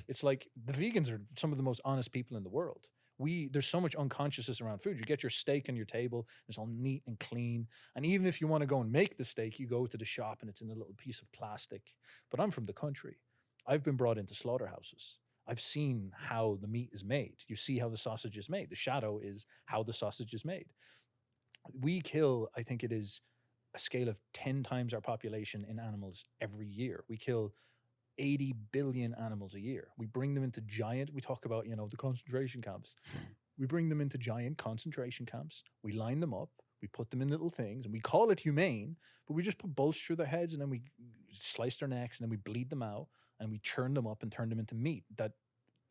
it's like the vegans are some of the most honest people in the world. There's so much unconsciousness around food. You get your steak on your table, it's all neat and clean. And even if you want to go and make the steak, you go to the shop and it's in a little piece of plastic. But I'm from the country. I've been brought into slaughterhouses. I've seen how the meat is made. You see how the sausage is made. The shadow is how the sausage is made. We kill, I think it is a scale of 10 times our population in animals every year. We kill 80 billion animals a year. We bring them into we talk about, the concentration camps. We bring them into giant concentration camps. We line them up. We put them in little things and we call it humane, but we just put bolts through their heads and then we slice their necks and then we bleed them out and we churn them up and turn them into meat. That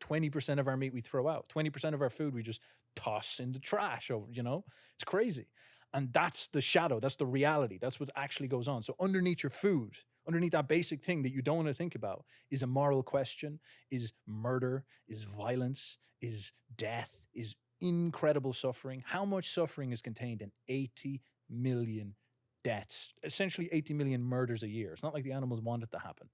20% of our meat we throw out, 20% of our food we just toss in the trash over, it's crazy. And that's the shadow. That's the reality. That's what actually goes on. So underneath your food, underneath that basic thing that you don't want to think about is a moral question, is murder, is violence, is death, is incredible suffering. How much suffering is contained in 80 million deaths? Essentially 80 million murders a year. It's not like the animals want it to happen.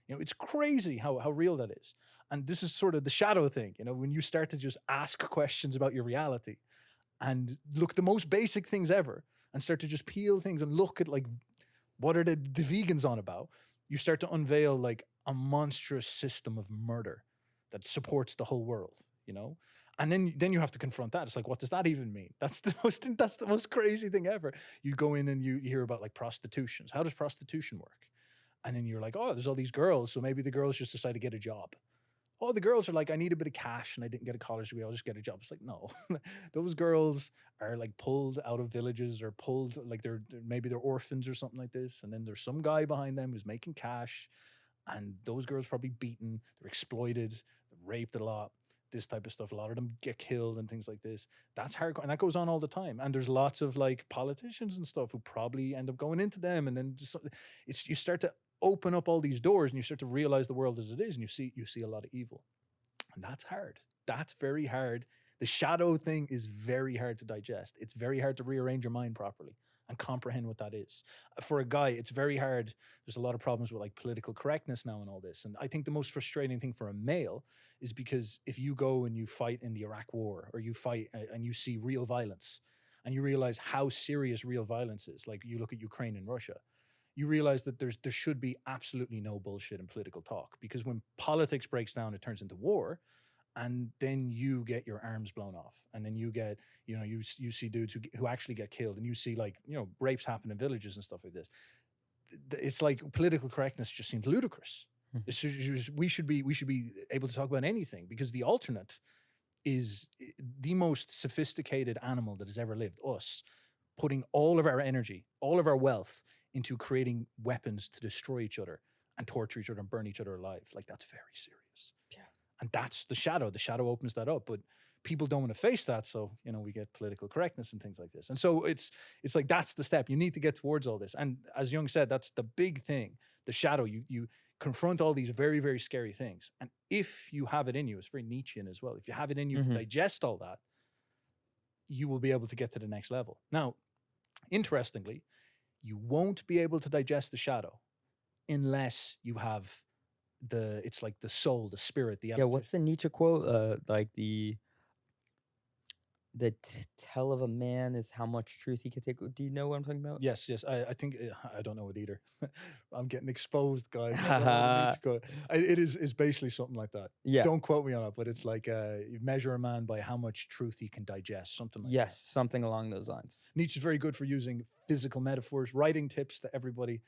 It's crazy how real that is. And this is sort of the shadow thing, when you start to just ask questions about your reality and look the most basic things ever and start to just peel things and look at like, what are the vegans on about? You start to unveil like a monstrous system of murder that supports the whole world, And then you have to confront that. It's like, what does that even mean? That's the most crazy thing ever. You go in and you hear about like prostitutions. How does prostitution work? And then you're like, oh, there's all these girls. So maybe the girls just decide to get a job. Oh, the girls are like, I need a bit of cash and I didn't get a college degree. I'll just get a job. It's like, no, those girls are like pulled out of villages or pulled like maybe they're orphans or something like this. And then there's some guy behind them who's making cash. And those girls probably beaten, they're exploited, they're raped a lot, this type of stuff. A lot of them get killed and things like this. That's hardcore. And that goes on all the time. And there's lots of like politicians and stuff who probably end up going into them. And then you start to open up all these doors and you start to realize the world as it is. And you see a lot of evil. And that's hard. That's very hard. The shadow thing is very hard to digest. It's very hard to rearrange your mind properly and comprehend what that is. For a guy, it's very hard. There's a lot of problems with like political correctness now and all this. And I think the most frustrating thing for a male is because if you go and you fight in the Iraq war or you fight and you see real violence and you realize how serious real violence is, like you look at Ukraine and Russia, you realize that there should be absolutely no bullshit in political talk, because when politics breaks down, it turns into war. And then you get your arms blown off, and then you get, you see dudes who actually get killed, and you see like, rapes happen in villages and stuff like this. It's like political correctness just seems ludicrous. It's just, we should be able to talk about anything, because the alternate is the most sophisticated animal that has ever lived. Us putting all of our energy, all of our wealth into creating weapons to destroy each other and torture each other and burn each other alive. Like, that's very serious. Yeah. And that's the shadow. The shadow opens that up, but people don't want to face that. So, we get political correctness and things like this. And so it's like, that's the step. You need to get towards all this. And as Jung said, that's the big thing. The shadow, you confront all these very, very scary things. And if you have it in you, it's very Nietzschean as well. If you have it in you to digest all that, you will be able to get to the next level. Now, interestingly, you won't be able to digest the shadow unless you have it's like the soul, the spirit, the Yeah, what's the Nietzsche quote? Like the tell of a man is how much truth he can take. Do you know what I'm talking about? Yes. I think I don't know it either. I'm getting exposed, guys. I don't know the Nietzsche quote. It is basically something like that. Yeah. Don't quote me on it, but it's like you measure a man by how much truth he can digest, something like that. Yes, something along those lines. Nietzsche's very good for using physical metaphors, writing tips to everybody.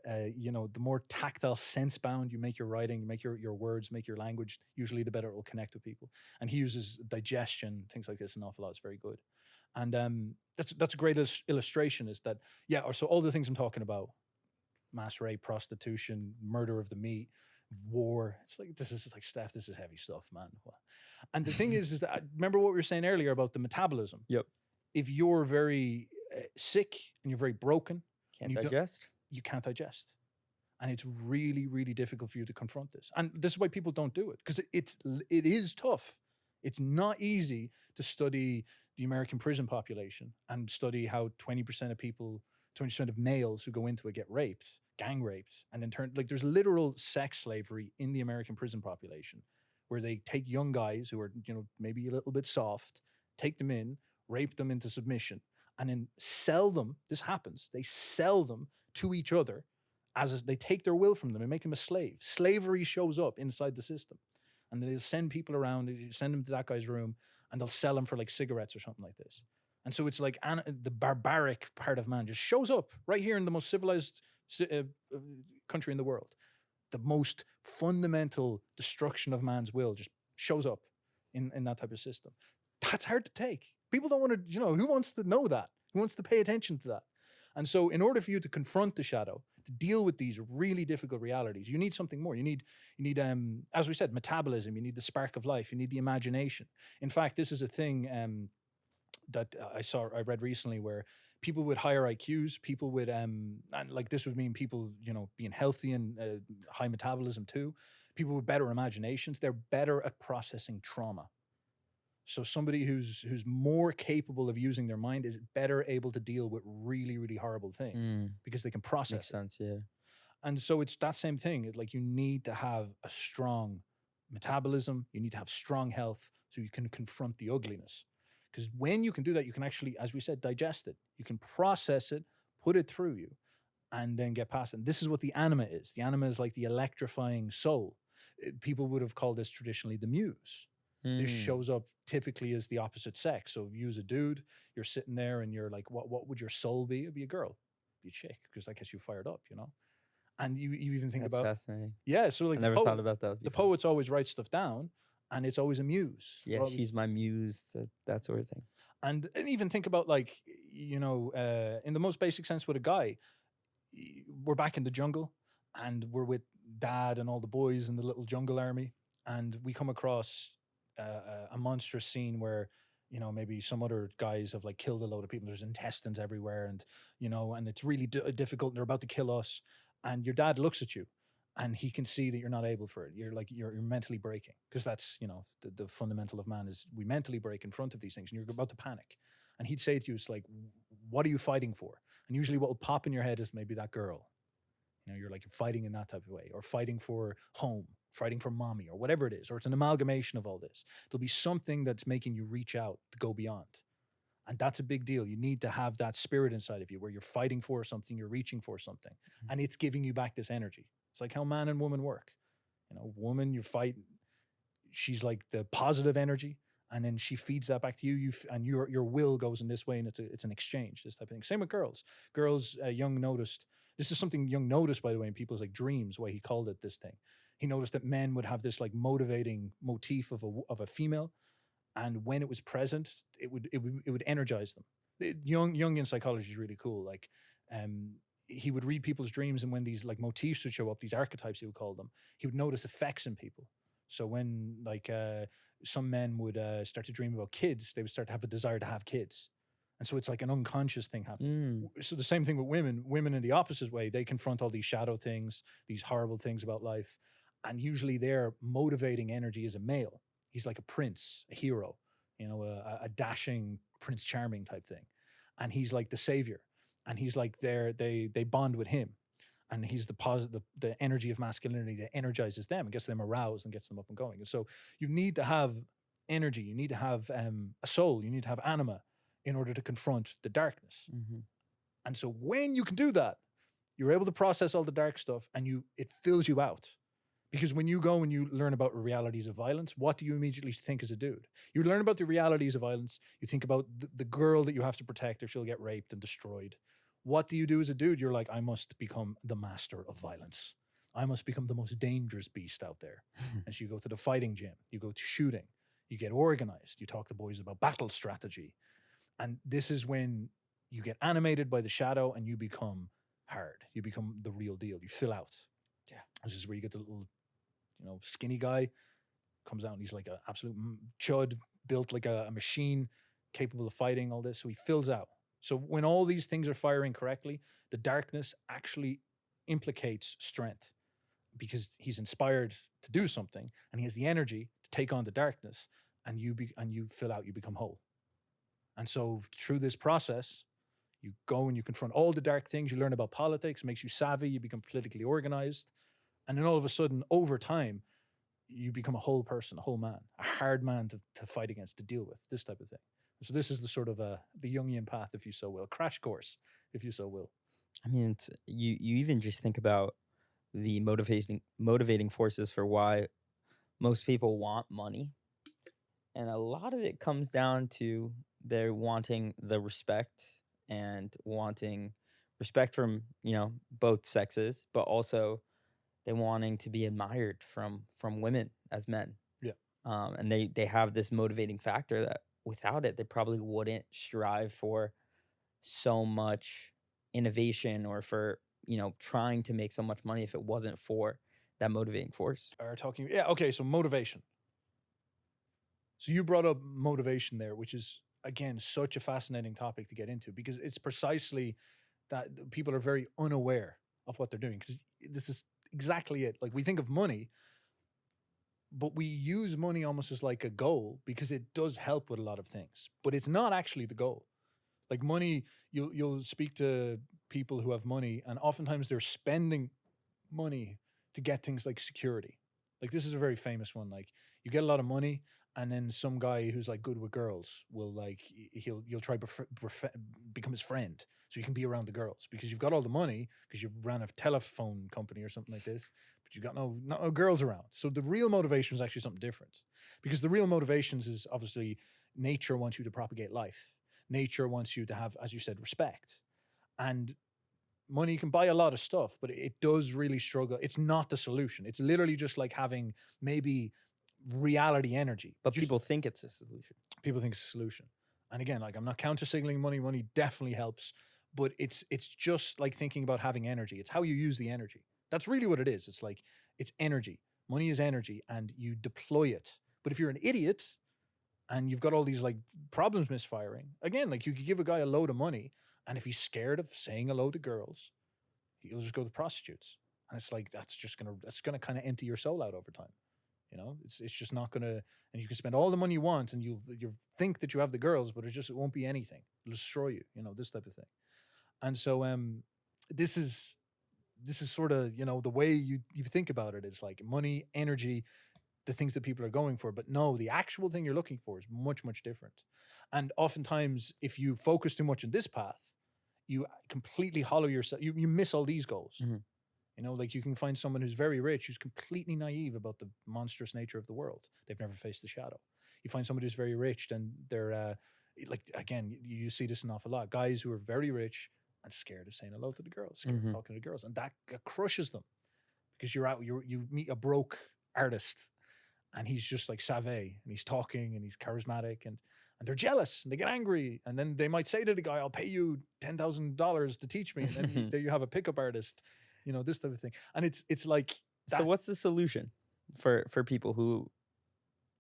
The more tactile, sense-bound you make your writing, you make your words, make your language, usually the better it will connect with people. And he uses digestion, things like this an awful lot. It's very good. And that's a great illustration, is that, so all the things I'm talking about, mass rape, prostitution, murder of the meat, war. It's like, this is like, Steph, this is heavy stuff, man. And the thing is that remember what we were saying earlier about the metabolism. Yep. If you're very sick and you're very broken, Can't you digest. you can't digest. And it's really, really difficult for you to confront this. And this is why people don't do it, because it is tough. It's not easy to study the American prison population and study how 20% of people, 20% of males who go into it get raped, gang raped, and in turn, like there's literal sex slavery in the American prison population, where they take young guys who are, maybe a little bit soft, take them in, rape them into submission, and then sell them. This happens. They sell them to each other they take their will from them and make them a slave. Slavery shows up inside the system. And they'll send people around, send them to that guy's room, and they'll sell them for like cigarettes or something like this. And so it's like the barbaric part of man just shows up right here in the most civilized country in the world. The most fundamental destruction of man's will just shows up in that type of system. That's hard to take. People don't want to, who wants to know that? Who wants to pay attention to that? And so in order for you to confront the shadow, to deal with these really difficult realities, you need something more. You need, as we said, metabolism. You need the spark of life. You need the imagination. In fact, this is a thing that I read recently, where people with higher IQs, people with, and like this would mean people, being healthy and high metabolism too, people with better imaginations, they're better at processing trauma. So somebody who's more capable of using their mind is better able to deal with really, really horrible things because they can process Makes sense, yeah. And so it's that same thing. It's like you need to have a strong metabolism. You need to have strong health so you can confront the ugliness. Because when you can do that, you can actually, as we said, digest it. You can process it, put it through you, and then get past it. And this is what the anima is. The anima is like the electrifying soul. People would have called this traditionally the muse. This shows up typically as the opposite sex. So if you as a dude, you're sitting there and you're like, what would your soul be? It'd be a girl, be a chick, because that gets you fired up, And you even think That's about fascinating. Yeah, so like I never thought about that. The poets always write stuff down, and it's always a muse. Yeah, Always, she's my muse, that sort of thing. And even think about like, in the most basic sense with a guy, we're back in the jungle and we're with dad and all the boys in the little jungle army, and we come across a monstrous scene where maybe some other guys have like killed a load of people. There's intestines everywhere, and and it's really difficult, and they're about to kill us, and your dad looks at you and he can see that you're not able for it. You're like you're mentally breaking, because that's the fundamental of man is we mentally break in front of these things, and you're about to panic, and he'd say to you, it's like, what are you fighting for? And usually what will pop in your head is maybe that girl. You're like fighting in that type of way, or fighting for home, fighting for mommy, or whatever it is, or it's an amalgamation of all this. There'll be something that's making you reach out to go beyond. And that's a big deal. You need to have that spirit inside of you where you're fighting for something, you're reaching for something, and it's giving you back this energy. It's like how man and woman work. Woman, you fight, she's like the positive energy, and then she feeds that back to you. And your will goes in this way, and it's an exchange, this type of thing. Same with girls. Jung noticed, this is something Jung noticed, by the way, in people's like dreams, why he called it this thing. He noticed that men would have this like motivating motif of a female, and when it was present, it would energize them. Jungian psychology is really cool. Like, he would read people's dreams, and when these like motifs would show up, these archetypes he would call them, he would notice effects in people. So when like some men would start to dream about kids, they would start to have a desire to have kids. And so it's like an unconscious thing happening. So the same thing with women. Women in the opposite way, they confront all these shadow things, these horrible things about life. And usually their motivating energy is a male. He's like a prince, a hero, a dashing Prince Charming type thing. And he's like the savior. And he's like they bond with him. And he's the energy of masculinity that energizes them and gets them aroused and gets them up and going. And so you need to have energy. You need to have a soul. You need to have anima in order to confront the darkness. And so when you can do that, you're able to process all the dark stuff, and it fills you out. Because when you go and you learn about realities of violence, what do you immediately think as a dude? You learn about the realities of violence. You think about the girl that you have to protect, or she'll get raped and destroyed. What do you do as a dude? You're like, I must become the master of violence. I must become the most dangerous beast out there. And so you go to the fighting gym, you go to shooting, you get organized, you talk to boys about battle strategy. And this is when you get animated by the shadow and you become hard. You become the real deal. You fill out. Yeah. This is where you get the little skinny guy comes out and he's like an absolute chud, built like a machine, capable of fighting all this. So he fills out. So when all these things are firing correctly, the darkness actually implicates strength because he's inspired to do something and he has the energy to take on the darkness, and you fill out, you become whole. And so through this process, you go and you confront all the dark things, you learn about politics, makes you savvy, you become politically organized. And then all of a sudden, over time, you become a whole person, a whole man, a hard man to fight against, to deal with, this type of thing. So this is the sort of the Jungian path, if you so will, crash course, if you so will. I mean, you even just think about the motivating forces for why most people want money, and a lot of it comes down to they're wanting the respect and wanting respect from both sexes, but also they wanting to be admired from women as men. Yeah. And they have this motivating factor that without it, they probably wouldn't strive for so much innovation or for, trying to make so much money if it wasn't for that motivating force. Okay, so motivation. So you brought up motivation there, which is, again, such a fascinating topic to get into because it's precisely that people are very unaware of what they're doing, because this is exactly it. Like, we think of money, but we use money almost as like a goal because it does help with a lot of things, but it's not actually the goal. Like money, you'll speak to people who have money, and oftentimes they're spending money to get things like security. Like, this is a very famous one. Like, you get a lot of money, and then some guy who's like good with girls will you'll try become his friend so you can be around the girls because you've got all the money because you ran a telephone company or something like this, but you've got no girls around. So the real motivation is actually something different, because the real motivations is obviously nature wants you to propagate life. Nature wants you to have, as you said, respect. And money can buy a lot of stuff, but it does really struggle. It's not the solution. It's literally just like having maybe reality energy. But people think it's a solution. People think it's a solution. And again, like, I'm not counter signaling money. Money definitely helps, but it's just like thinking about having energy. It's how you use the energy. That's really what it is. It's like, it's energy. Money is energy, and you deploy it. But if you're an idiot and you've got all these like problems misfiring, again, like, you could give a guy a load of money, and if he's scared of saying hello to girls, he'll just go to prostitutes. And it's like, that's gonna kind of empty your soul out over time. It's just not gonna. And you can spend all the money you want, and you think that you have the girls, but it won't be anything. It'll destroy you. This type of thing. And so this is sort of the way you think about it is like money, energy, the things that people are going for. But no, the actual thing you're looking for is much, much different. And oftentimes, if you focus too much on this path, you completely hollow yourself. You miss all these goals. Mm-hmm. Like, you can find someone who's very rich who's completely naive about the monstrous nature of the world. They've never faced the shadow. You find somebody who's very rich, and they're like, again, you see this an awful lot. Guys who are very rich and scared of saying hello to the girls, scared of talking to the girls, and that crushes them, because you meet a broke artist, and he's just like savvy, and he's talking, and he's charismatic, and they're jealous, and they get angry, and then they might say to the guy, "I'll pay you $10,000 to teach me," and then there you have a pickup artist. This type of thing. And it's like that. So what's the solution for people who,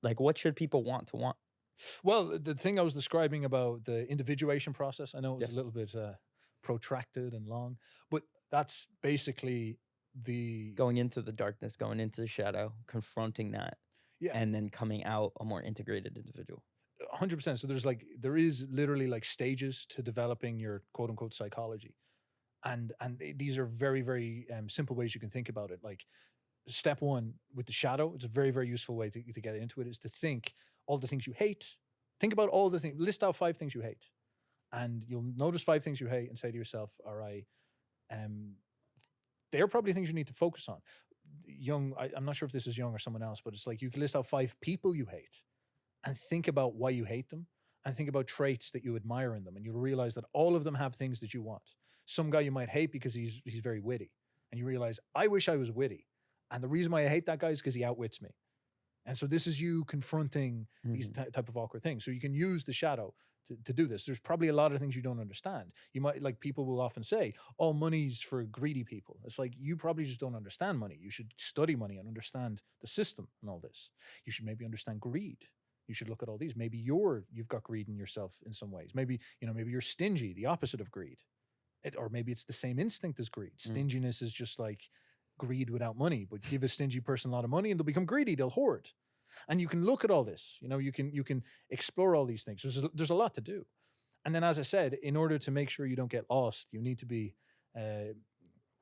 like, what should people want? Well, the thing I was describing about the individuation process, I know it was a little bit protracted and long, but that's basically the going into the darkness, going into the shadow, confronting that, and then coming out a more integrated individual. 100%. So there is literally like stages to developing your quote unquote psychology. And these are very, very simple ways you can think about it. Like, step one with the shadow, it's a very, very useful way to get into it, is to think all the things you hate. Think about all the things, list out 5 things you hate. And you'll notice 5 things you hate and say to yourself, all right, they're probably things you need to focus on. I'm not sure if this is Jung or someone else, but it's like, you can list out 5 people you hate and think about why you hate them, and think about traits that you admire in them. And you'll realize that all of them have things that you want. Some guy you might hate because he's very witty, and you realize, I wish I was witty, and the reason why I hate that guy is because he outwits me. And so this is you confronting these type of awkward things. So you can use the shadow to do this. There's probably a lot of things you don't understand. You might, like, people will often say, oh, money's for greedy people. It's like, you probably just don't understand money. You should study money and understand the system and all this. You should maybe understand greed. You should look at all these. Maybe you've got greed in yourself in some ways. Maybe, maybe you're stingy, the opposite of greed. Or maybe it's the same instinct as greed. Stinginess is just like greed without money, but give a stingy person a lot of money and they'll become greedy, they'll hoard. And you can look at all this, you can explore all these things. There's a lot to do. And then, as I said, in order to make sure you don't get lost, you need to be, we'll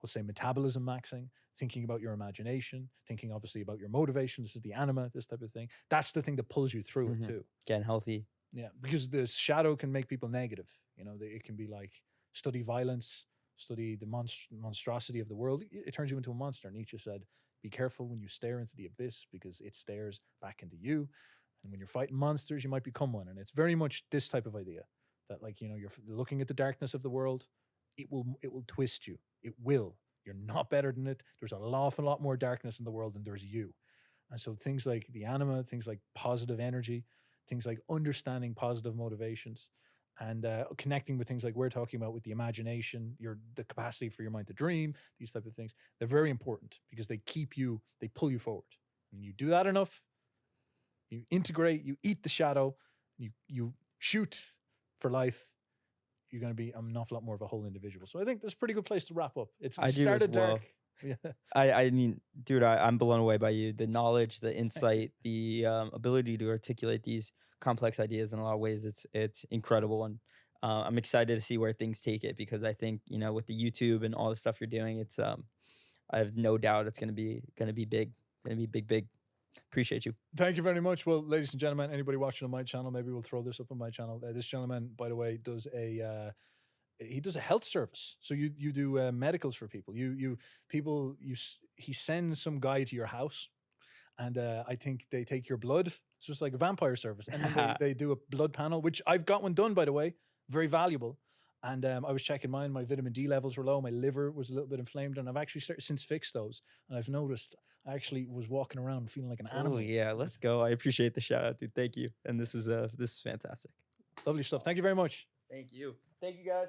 say, metabolism maxing, thinking about your imagination, thinking obviously about your motivation. This is the anima, this type of thing. That's the thing that pulls you through it too. Getting healthy. Yeah, because the shadow can make people negative. It can be like, study violence, study the monstrosity of the world. It turns you into a monster. Nietzsche said, be careful when you stare into the abyss because it stares back into you. And when you're fighting monsters, you might become one. And it's very much this type of idea that, like, you're looking at the darkness of the world. It will twist you. It will. You're not better than it. There's an awful lot more darkness in the world than there's you. And so things like the anima, things like positive energy, things like understanding positive motivations, and connecting with things like we're talking about with the imagination, the capacity for your mind to dream, these type of things, they're very important because they pull you forward. And you do that enough, you integrate, you eat the shadow, you shoot for life, you're going to be an awful lot more of a whole individual. So I think that's a pretty good place to wrap up. I do as started well. dark. Yeah. I mean, dude, I'm blown away by you. The knowledge, the insight, the ability to articulate these complex ideas in a lot of ways. It's incredible, and I'm excited to see where things take it because I think with the YouTube and all the stuff you're doing, it's I have no doubt it's gonna be big, big. Appreciate you. Thank you very much. Well, ladies and gentlemen, anybody watching on my channel, maybe we'll throw this up on my channel. This gentleman, by the way, does a health service. So you do medicals for people. He sends some guy to your house, and I think they take your blood. It's just like a vampire service, and then they do a blood panel, which I've got one done, by the way, very valuable. And I was checking mine. My vitamin D levels were low. My liver was a little bit inflamed, and I've actually since fixed those. And I've noticed I actually was walking around feeling like an animal. Oh yeah, let's go. I appreciate the shout out, dude. Thank you. And this is fantastic. Lovely stuff. Thank you very much. Thank you. Thank you, guys.